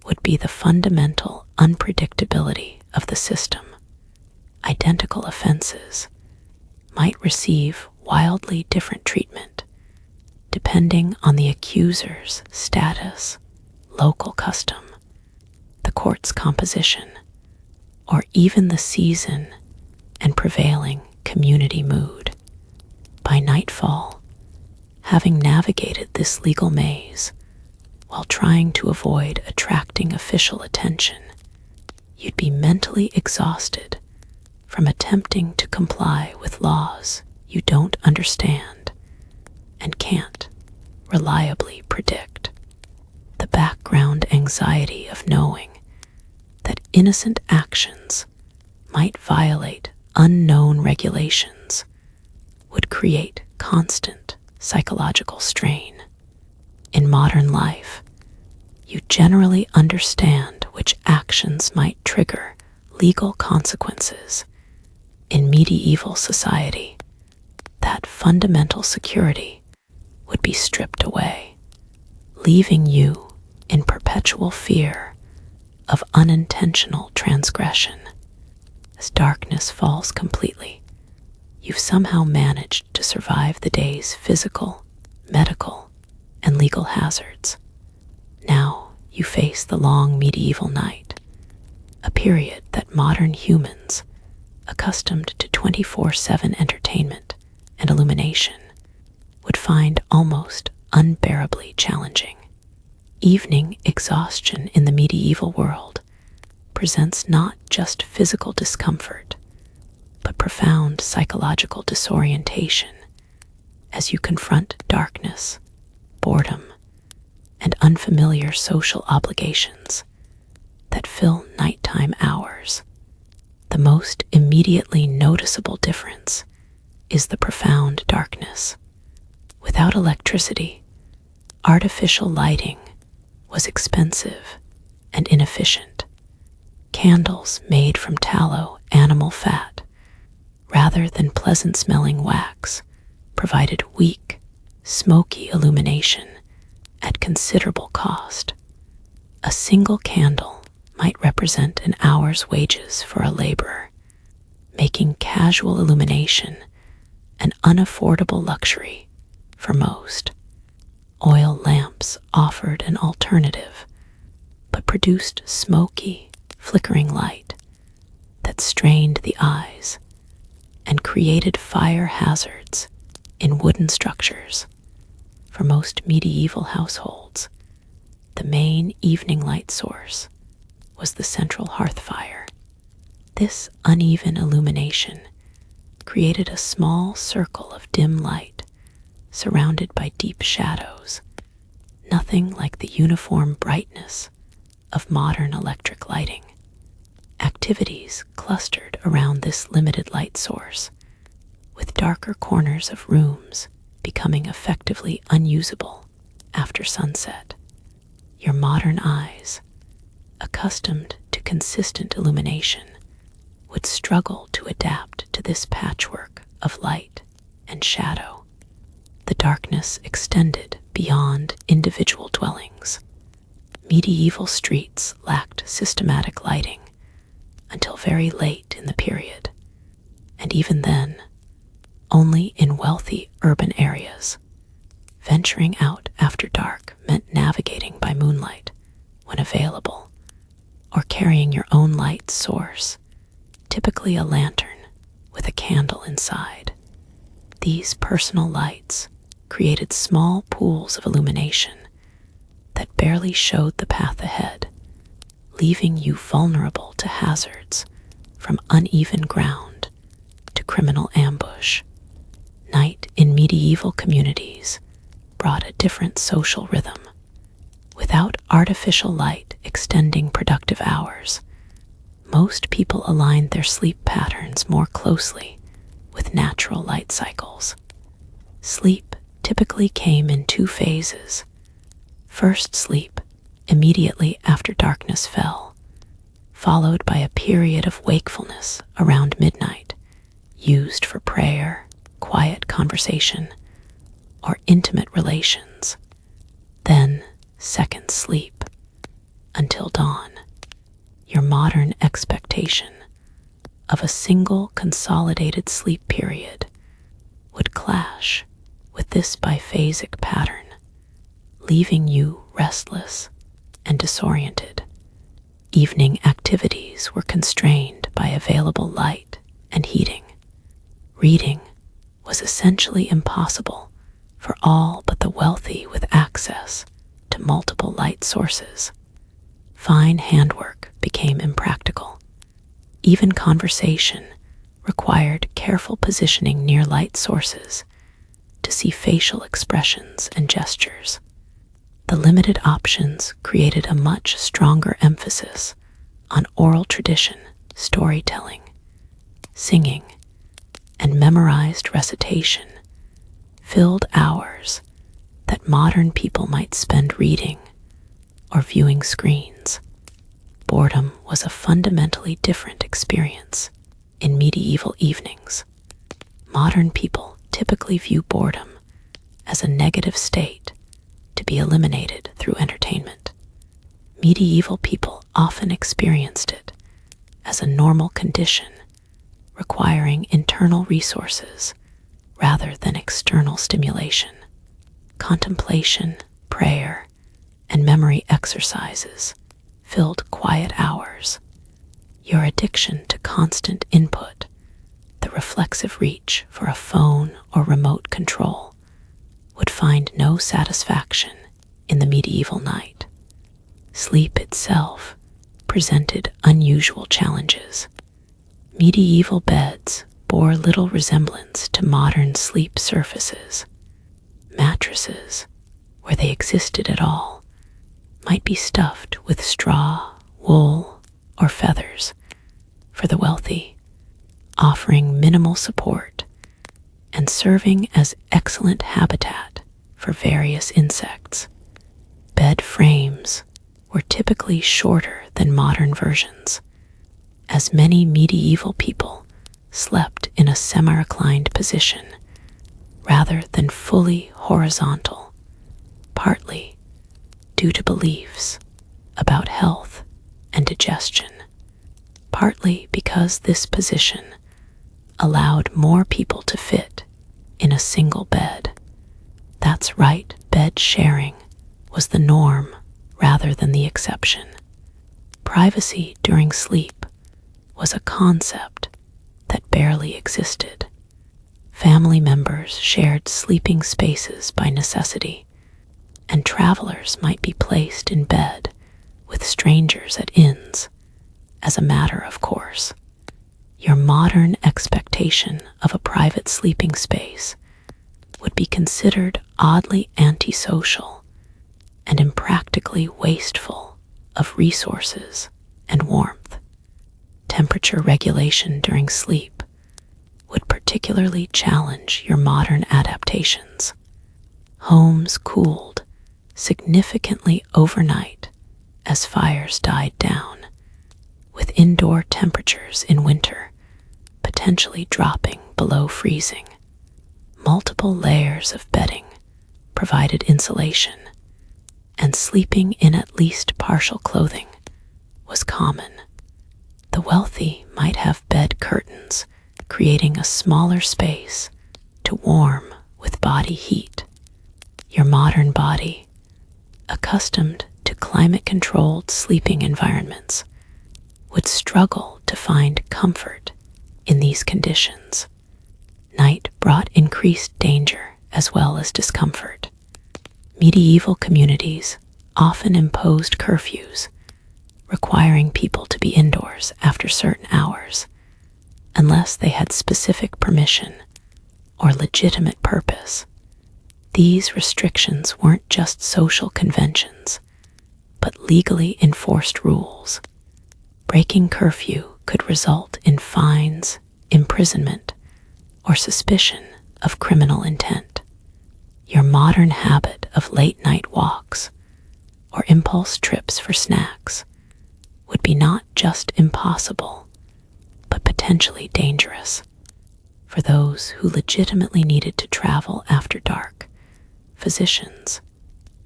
would be the fundamental unpredictability of the system. Identical offenses might receive wildly different treatment depending on the accuser's status, local custom, the court's composition, or even the season and prevailing community mood. By nightfall, having navigated this legal maze while trying to avoid attracting official attention, you'd be mentally exhausted from attempting to comply with laws you don't understand and can't reliably predict. The background anxiety of knowing that innocent actions might violate unknown regulations would create constant psychological strain. In modern life, you generally understand which actions might trigger legal consequences. In medieval society, that fundamental security would be stripped away, leaving you in perpetual fear of unintentional transgression. As darkness falls completely, you've somehow managed to survive the day's physical, medical, and legal hazards. Now you face the long medieval night, a period that modern humans, accustomed to 24/7 entertainment and illumination, would find almost unbearably challenging. Evening exhaustion in the medieval world presents not just physical discomfort, but profound psychological disorientation as you confront darkness, boredom, and unfamiliar social obligations that fill nighttime hours. The most immediately noticeable difference is the profound darkness. Without electricity, artificial lighting was expensive and inefficient. Candles made from tallow animal fat, rather than pleasant-smelling wax, provided weak, smoky illumination at considerable cost. A single candle might represent an hour's wages for a laborer, making casual illumination an unaffordable luxury for most. Oil lamps offered an alternative, but produced smoky, flickering light that strained the eyes and created fire hazards in wooden structures. For most medieval households, the main evening light source was the central hearth fire. This uneven illumination created a small circle of dim light surrounded by deep shadows, nothing like the uniform brightness of modern electric lighting. Activities clustered around this limited light source, with darker corners of rooms becoming effectively unusable after sunset. Your modern eyes, accustomed to consistent illumination, would struggle to adapt to this patchwork of light and shadow. The darkness extended beyond individual dwellings. Medieval streets lacked systematic lighting until very late in the period, and even then, only in wealthy urban areas. Venturing out after dark meant navigating by moonlight when available, or carrying your own light source, typically a lantern with a candle inside. These personal lights created small pools of illumination that barely showed the path ahead, leaving you vulnerable to hazards from uneven ground to criminal ambush. Night in medieval communities brought a different social rhythm. Without artificial light extending productive hours, most people aligned their sleep patterns more closely with natural light cycles. Sleep typically came in two phases. First sleep, immediately after darkness fell, followed by a period of wakefulness around midnight, used for prayer, quiet conversation, or intimate relations. Then, second sleep, until dawn. Your modern expectation of a single consolidated sleep period would clash with this biphasic pattern, leaving you restless and disoriented. Evening activities were constrained by available light and heating. Reading was essentially impossible for all but the wealthy with access to multiple light sources. Fine handwork became impractical. Even conversation required careful positioning near light sources to see facial expressions and gestures. The limited options created a much stronger emphasis on oral tradition, storytelling, singing, and memorized recitation filled hours that modern people might spend reading or viewing screens. Boredom was a fundamentally different experience in medieval evenings. Modern people typically view boredom as a negative state to be eliminated through entertainment. Medieval people often experienced it as a normal condition, requiring internal resources rather than external stimulation. Contemplation, prayer, and memory exercises filled quiet hours. Your addiction to constant input, the reflexive reach for a phone or remote control, would find no satisfaction in the medieval night. Sleep itself presented unusual challenges. Medieval beds bore little resemblance to modern sleep surfaces. Mattresses, where they existed at all, might be stuffed with straw, wool, or feathers for the wealthy, offering minimal support and serving as excellent habitat for various insects. Bed frames were typically shorter than modern versions, as many medieval people slept in a semi-reclined position rather than fully horizontal, partly due to beliefs about health and digestion, partly because this position allowed more people to fit in a single bed. That's right, bed sharing was the norm rather than the exception. Privacy during sleep was a concept that barely existed. Family members shared sleeping spaces by necessity, and travelers might be placed in bed with strangers at inns as a matter of course. Your modern expectation of a private sleeping space would be considered oddly antisocial and impractically wasteful of resources and warmth. Temperature regulation during sleep would particularly challenge your modern adaptations. Homes cooled significantly overnight as fires died down, with indoor temperatures in winter potentially dropping below freezing. Multiple layers of bedding provided insulation, and sleeping in at least partial clothing was common. The wealthy might have bed curtains, creating a smaller space to warm with body heat. Your modern body, accustomed to climate-controlled sleeping environments, would struggle to find comfort in these conditions. Night brought increased danger as well as discomfort. Medieval communities often imposed curfews, requiring people to be indoors after certain hours, unless they had specific permission or legitimate purpose. These restrictions weren't just social conventions, but legally enforced rules. Breaking curfew could result in fines, imprisonment, or suspicion of criminal intent. Your modern habit of late-night walks or impulse trips for snacks would be not just impossible, but potentially dangerous. For those who legitimately needed to travel after dark, physicians,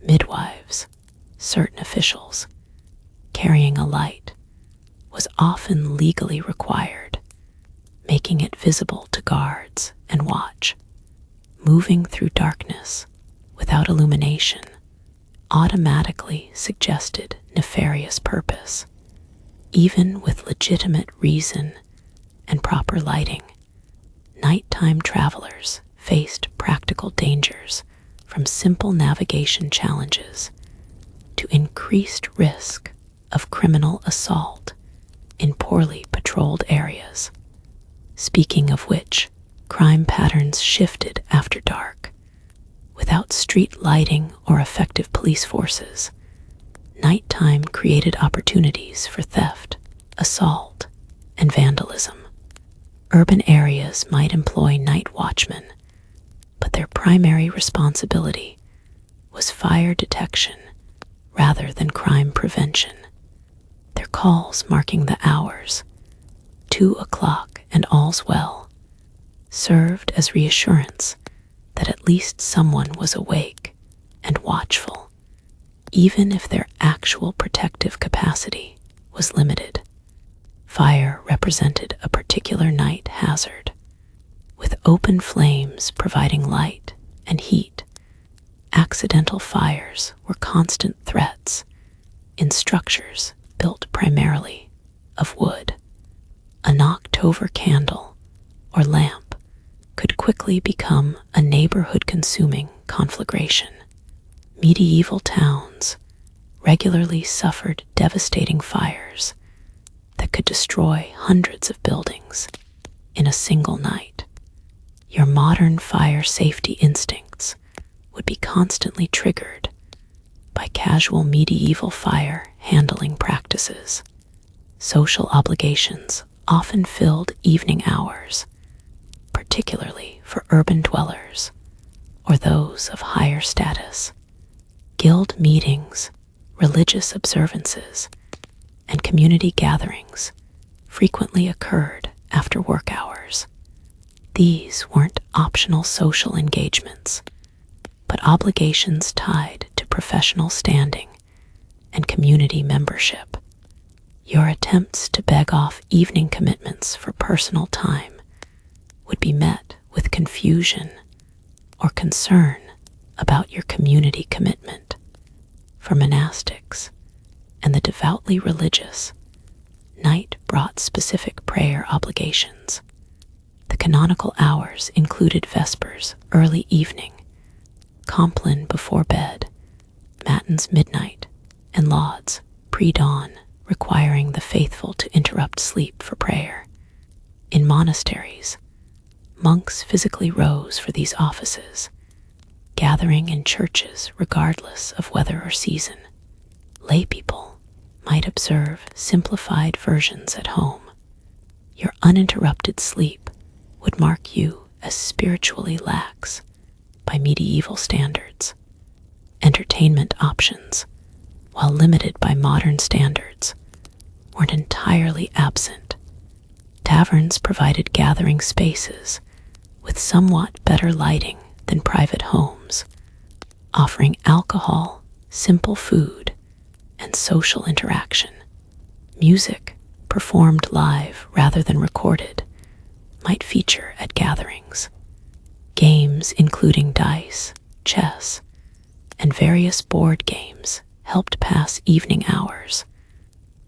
midwives, certain officials, carrying a light was often legally required, making it visible to guards and watch. Moving through darkness without illumination automatically suggested nefarious purpose. Even with legitimate reason and proper lighting, nighttime travelers faced practical dangers from simple navigation challenges to increased risk of criminal assault in poorly patrolled areas. Speaking of which, crime patterns shifted after dark. Without street lighting or effective police forces, nighttime created opportunities for theft, assault, and vandalism. Urban areas might employ night watchmen, but their primary responsibility was fire detection rather than crime prevention. Their calls marking the hours, 2 o'clock and all's well, served as reassurance that at least someone was awake and watchful, even if their actual protective capacity was limited. Fire represented a particular night hazard, with open flames providing light and heat. Accidental fires were constant threats in structures built primarily of wood. A knocked-over candle or lamp could quickly become a neighborhood-consuming conflagration. Medieval towns regularly suffered devastating fires that could destroy hundreds of buildings in a single night. Your modern fire safety instincts would be constantly triggered by casual medieval fire handling practices. Social obligations often filled evening hours, particularly for urban dwellers or those of higher status. Guild meetings, religious observances, and community gatherings frequently occurred after work hours. These weren't optional social engagements, but obligations tied to professional standing and community membership. Your attempts to beg off evening commitments for personal time would be met with confusion or concern about your community commitment. For monastics and the devoutly religious, night brought specific prayer obligations. The canonical hours included vespers, early evening, compline before bed, matins midnight, and lauds pre-dawn, requiring the faithful to interrupt sleep for prayer. In monasteries, monks physically rose for these offices, gathering in churches regardless of weather or season. Lay people might observe simplified versions at home. Your uninterrupted sleep would mark you as spiritually lax by medieval standards. Entertainment options, while limited by modern standards, weren't entirely absent. Taverns provided gathering spaces with somewhat better lighting than private homes, offering alcohol, simple food, and social interaction. Music, performed live rather than recorded, might feature at gatherings. Games including dice, chess, and various board games helped pass evening hours,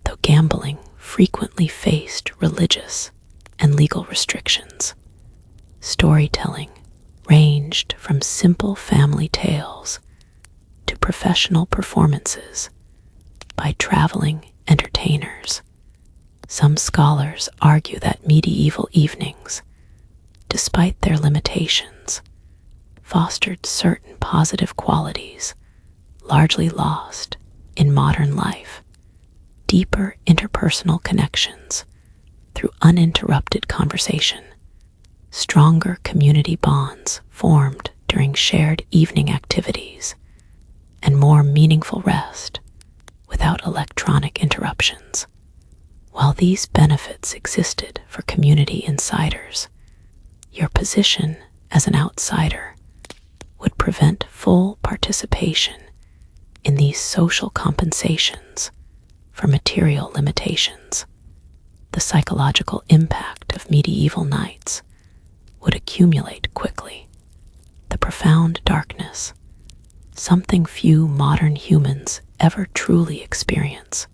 though gambling frequently faced religious and legal restrictions. Storytelling ranged from simple family tales to professional performances by traveling entertainers. Some scholars argue that medieval evenings, despite their limitations, fostered certain positive qualities largely lost in modern life. Deeper interpersonal connections through uninterrupted conversation, stronger community bonds formed during shared evening activities, and more meaningful rest without electronic interruptions. While these benefits existed for community insiders, your position as an outsider would prevent full participation in these social compensations for material limitations. The psychological impact of medieval nights would accumulate quickly. The profound darkness, something few modern humans ever truly experience,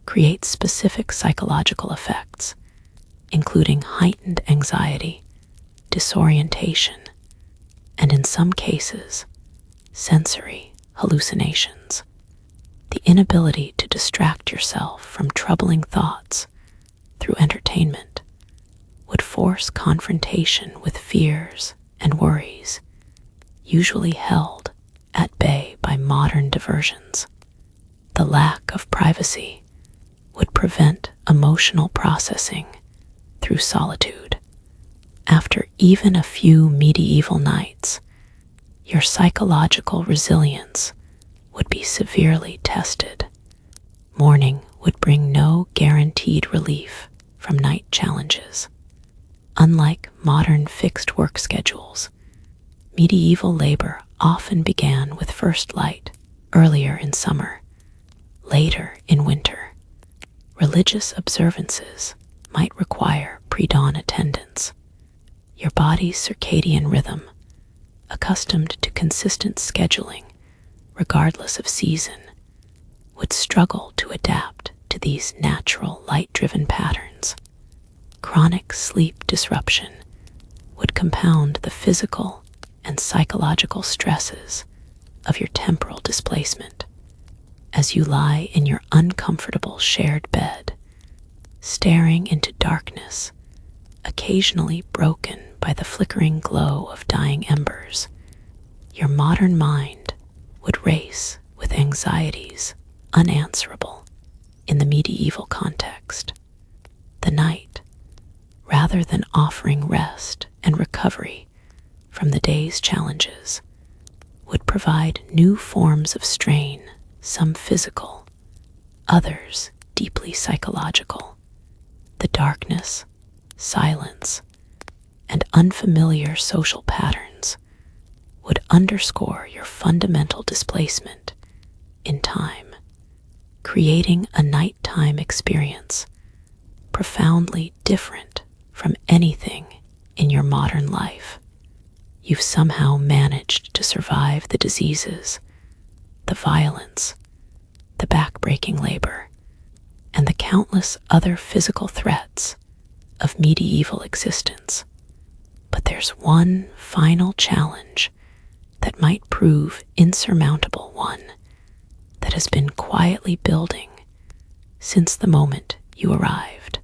creates specific psychological effects, including heightened anxiety, disorientation, and in some cases, sensory hallucinations. The inability to distract yourself from troubling thoughts through entertainment would force confrontation with fears and worries, usually held at bay by modern diversions. The lack of privacy would prevent emotional processing through solitude. After even a few medieval nights, your psychological resilience would be severely tested. Morning would bring no guaranteed relief from night challenges. Unlike modern fixed work schedules, medieval labor often began with first light earlier in summer, later in winter. Religious observances might require pre-dawn attendance. Your body's circadian rhythm, accustomed to consistent scheduling regardless of season, would struggle to adapt to these natural light-driven patterns. Chronic sleep disruption would compound the physical and psychological stresses of your temporal displacement. As you lie in your uncomfortable shared bed, staring into darkness, occasionally broken by the flickering glow of dying embers, your modern mind would race with anxieties unanswerable in the medieval context. The night, rather than offering rest and recovery from the day's challenges, would provide new forms of strain, some physical, others deeply psychological. The darkness, silence, and unfamiliar social patterns would underscore your fundamental displacement in time, creating a nighttime experience profoundly different from anything in your modern life. you've somehow managed to survive the diseases, the violence, the back-breaking labor, and the countless other physical threats of medieval existence. But there's one final challenge that might prove insurmountable, one that has been quietly building since the moment you arrived.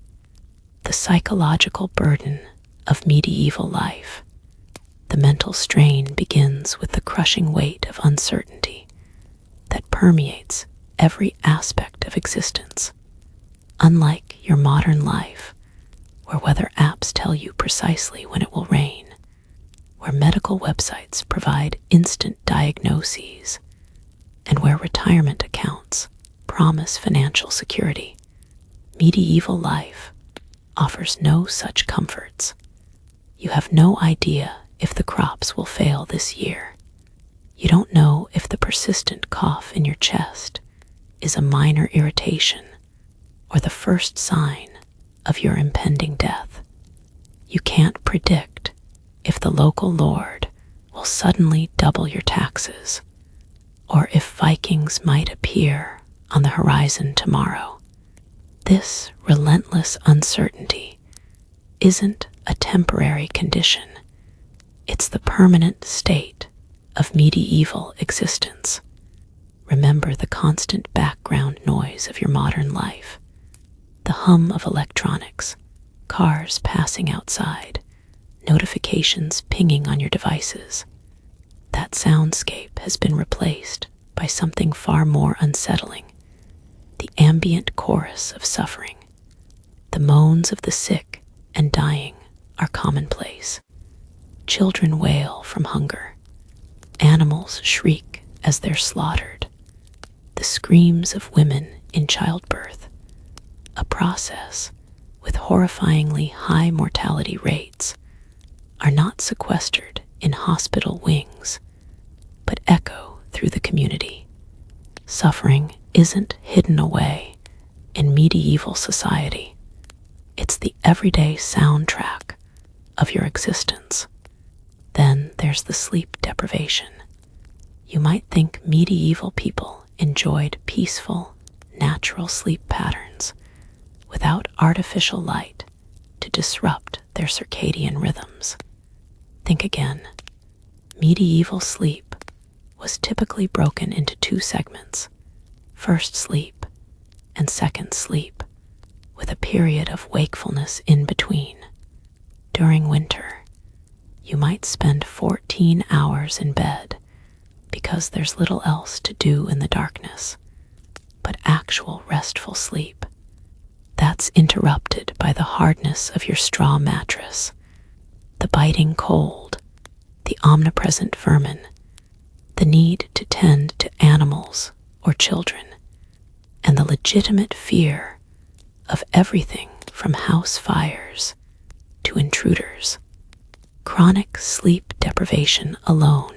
The psychological burden of medieval life. The mental strain begins with the crushing weight of uncertainty that permeates every aspect of existence. Unlike your modern life, where weather apps tell you precisely when it will rain, where medical websites provide instant diagnoses, and where retirement accounts promise financial security, medieval life offers no such comforts. You have no idea if the crops will fail this year. You don't know if the persistent cough in your chest is a minor irritation or the first sign of your impending death. You can't predict if the local lord will suddenly double your taxes, or if Vikings might appear on the horizon tomorrow. This relentless uncertainty isn't a temporary condition. It's the permanent state of medieval existence. Remember the constant background noise of your modern life, the hum of electronics, cars passing outside, notifications pinging on your devices. That soundscape has been replaced by something far more unsettling, the ambient chorus of suffering. The moans of the sick and dying are commonplace. Children wail from hunger. Animals shriek as they're slaughtered. The screams of women in childbirth, a process with horrifyingly high mortality rates, are not sequestered in hospital wings, but echo through the community. Suffering isn't hidden away in medieval society. It's the everyday soundtrack of your existence. Then there's the sleep deprivation. You might think medieval people enjoyed peaceful, natural sleep patterns without artificial light to disrupt their circadian rhythms. Think again. Medieval sleep was typically broken into two segments: first sleep and second sleep, with a period of wakefulness in between. During winter, you might spend 14 hours in bed because there's little else to do in the darkness. But actual restful sleep, that's interrupted by the hardness of your straw mattress, the biting cold, the omnipresent vermin, the need to tend to animals or children, and the legitimate fear of everything from house fires to intruders. Chronic sleep deprivation alone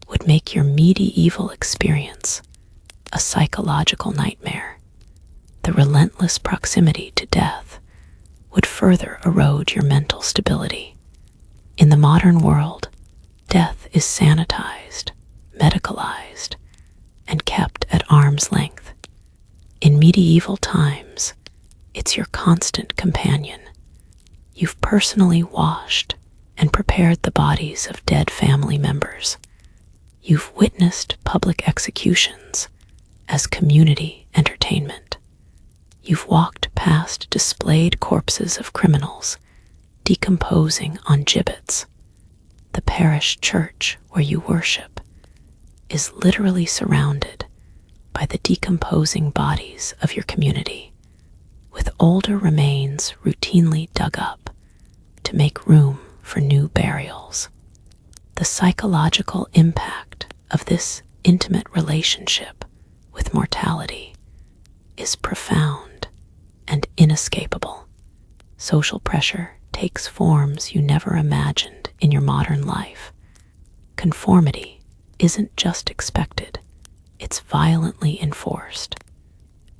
would make your medieval experience a psychological nightmare. The relentless proximity to death would further erode your mental stability. In the modern world, death is sanitized, medicalized, and kept at arm's length. In medieval times, it's your constant companion. You've personally washed and prepared the bodies of dead family members. You've witnessed public executions as community entertainment. You've walked past displayed corpses of criminals decomposing on gibbets. The parish church where you worship is literally surrounded by the decomposing bodies of your community, with older remains routinely dug up to make room for new burials. The psychological impact of this intimate relationship with mortality is profound and inescapable. Social pressure takes forms you never imagined in your modern life. Conformity isn't just expected, it's violently enforced.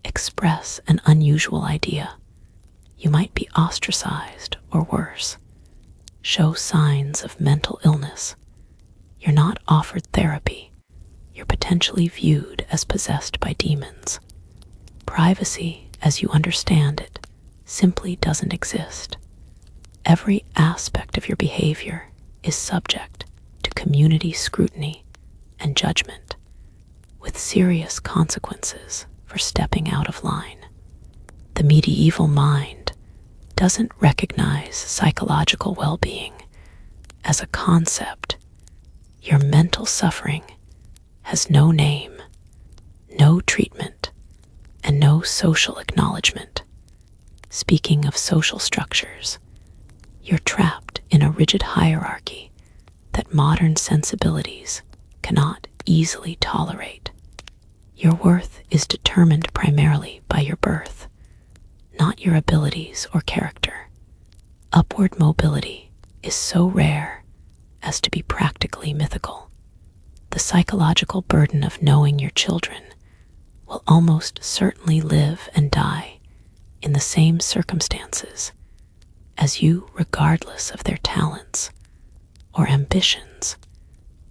Express an unusual idea, you might be ostracized or worse. show signs of mental illness, you're not offered therapy. You're potentially viewed as possessed by demons. Privacy, as you understand it, simply doesn't exist. Every aspect of your behavior is subject to community scrutiny and judgment, with serious consequences for stepping out of line. The medieval mind doesn't recognize psychological well-being as a concept. Your mental suffering has no name, no treatment, and no social acknowledgement. Speaking of social structures, you're trapped in a rigid hierarchy that modern sensibilities cannot easily tolerate. Your worth is determined primarily by your birth, not your abilities or character. Upward mobility is so rare as to be practically mythical. The psychological burden of knowing your children will almost certainly live and die in the same circumstances as you, regardless of their talents or ambitions,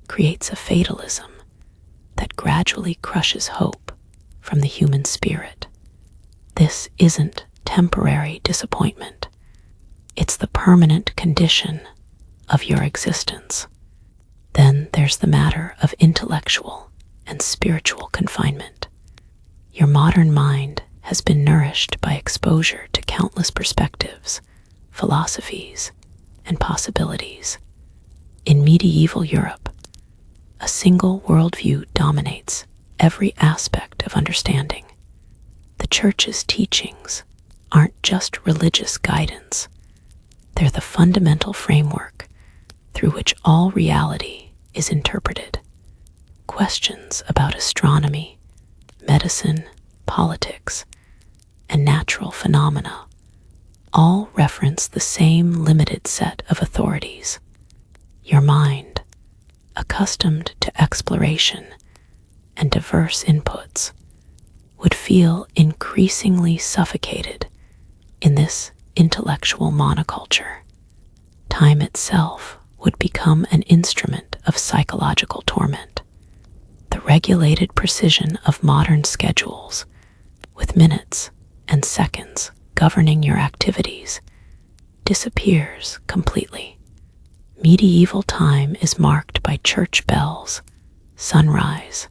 creates a fatalism that gradually crushes hope from the human spirit. This isn't temporary disappointment. It's the permanent condition of your existence. Then there's the matter of intellectual and spiritual confinement. Your modern mind has been nourished by exposure to countless perspectives, philosophies, and possibilities. In medieval Europe, a single worldview dominates every aspect of understanding. The Church's teachings aren't just religious guidance. They're the fundamental framework through which all reality is interpreted. Questions about astronomy, medicine, politics, and natural phenomena all reference the same limited set of authorities. Your mind, accustomed to exploration and diverse inputs, would feel increasingly suffocated in this intellectual monoculture. Time itself would become an instrument of psychological torment. The regulated precision of modern schedules, with minutes and seconds governing your activities, disappears completely. Medieval time is marked by church bells, sunrise,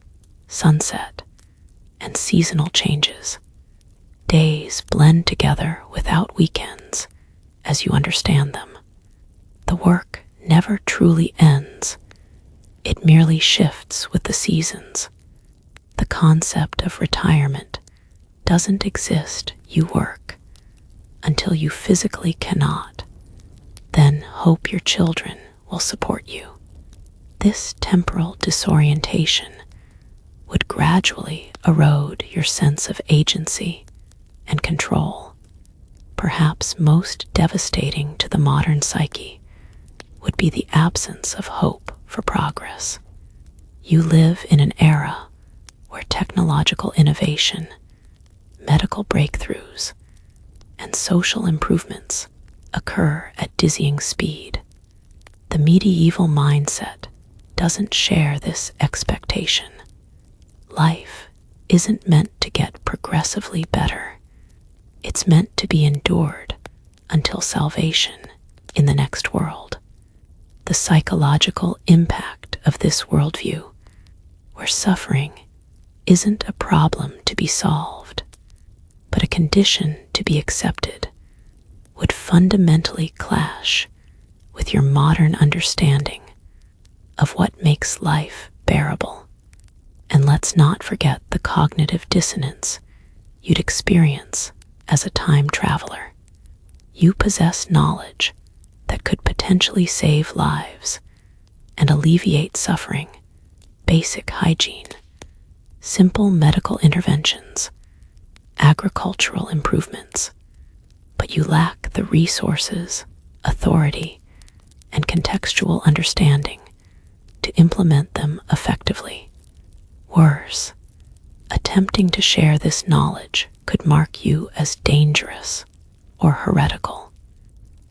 sunset, and seasonal changes. Days blend together without weekends as you understand them. The work never truly ends. It merely shifts with the seasons. The concept of retirement doesn't exist. You work until you physically cannot, then hope your children will support you. This temporal disorientation would gradually erode your sense of agency and control. Perhaps most devastating to the modern psyche would be the absence of hope for progress. You live in an era where technological innovation, medical breakthroughs, and social improvements occur at dizzying speed. The medieval mindset doesn't share this expectation. Life isn't meant to get progressively better. It's meant to be endured until salvation in the next world. The psychological impact of this worldview, where suffering isn't a problem to be solved, but a condition to be accepted, would fundamentally clash with your modern understanding of what makes life bearable. And let's not forget the cognitive dissonance you'd experience as a time traveler. You possess knowledge that could potentially save lives and alleviate suffering, basic hygiene, simple medical interventions, agricultural improvements, but you lack the resources, authority, and contextual understanding to implement them effectively. Worse, attempting to share this knowledge could mark you as dangerous or heretical.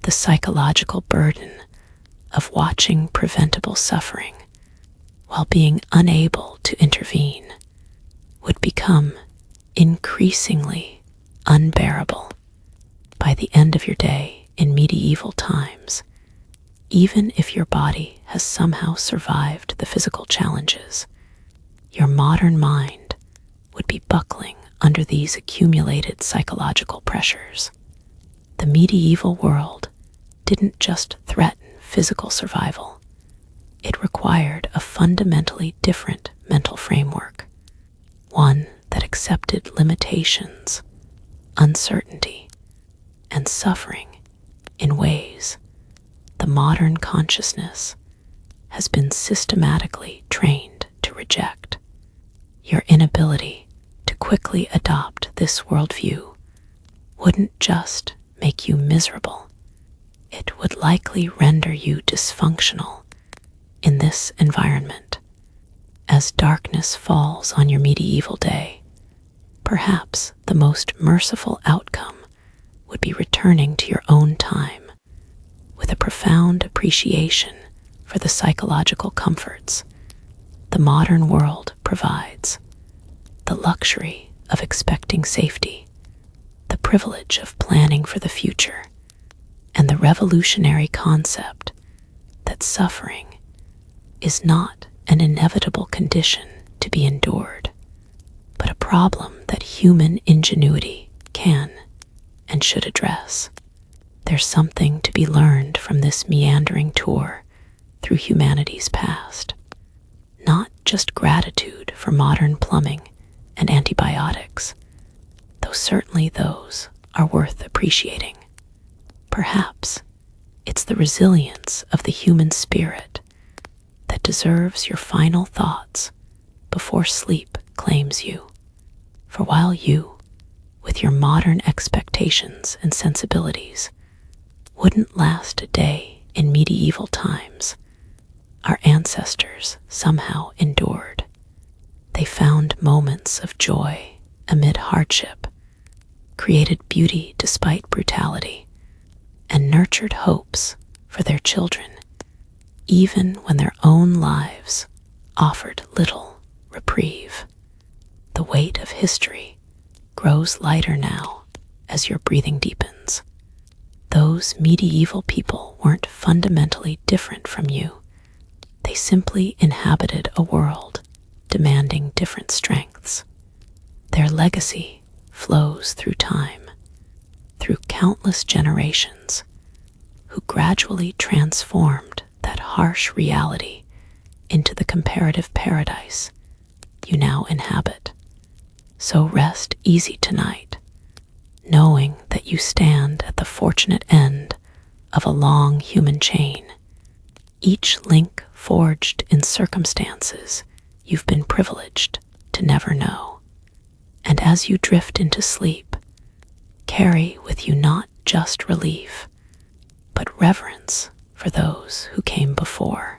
The psychological burden of watching preventable suffering while being unable to intervene would become increasingly unbearable. By the end of your day in medieval times, even if your body has somehow survived the physical challenges, your modern mind would be buckling under these accumulated psychological pressures. The medieval world didn't just threaten physical survival, it required a fundamentally different mental framework, one that accepted limitations, uncertainty, and suffering in ways the modern consciousness has been systematically trained to reject. Your inability to quickly adopt this worldview wouldn't just make you miserable, it would likely render you dysfunctional in this environment. As darkness falls on your medieval day, perhaps the most merciful outcome would be returning to your own time with a profound appreciation for the psychological comforts the modern world provides, the luxury of expecting safety, the privilege of planning for the future, and the revolutionary concept that suffering is not an inevitable condition to be endured, but a problem that human ingenuity can and should address. There's something to be learned from this meandering tour through humanity's past. Not just gratitude for modern plumbing and antibiotics, though certainly those are worth appreciating. Perhaps it's the resilience of the human spirit that deserves your final thoughts before sleep claims you. For while you, with your modern expectations and sensibilities, wouldn't last a day in medieval times, our ancestors somehow endured. They found moments of joy amid hardship, created beauty despite brutality, and nurtured hopes for their children, even when their own lives offered little reprieve. The weight of history grows lighter now as your breathing deepens. Those medieval people weren't fundamentally different from you. They simply inhabited a world demanding different strengths. Their legacy flows through time, through countless generations, who gradually transformed that harsh reality into the comparative paradise you now inhabit. So rest easy tonight, knowing that you stand at the fortunate end of a long human chain, each link forged in circumstances you've been privileged to never know. And as you drift into sleep, carry with you not just relief, but reverence for those who came before.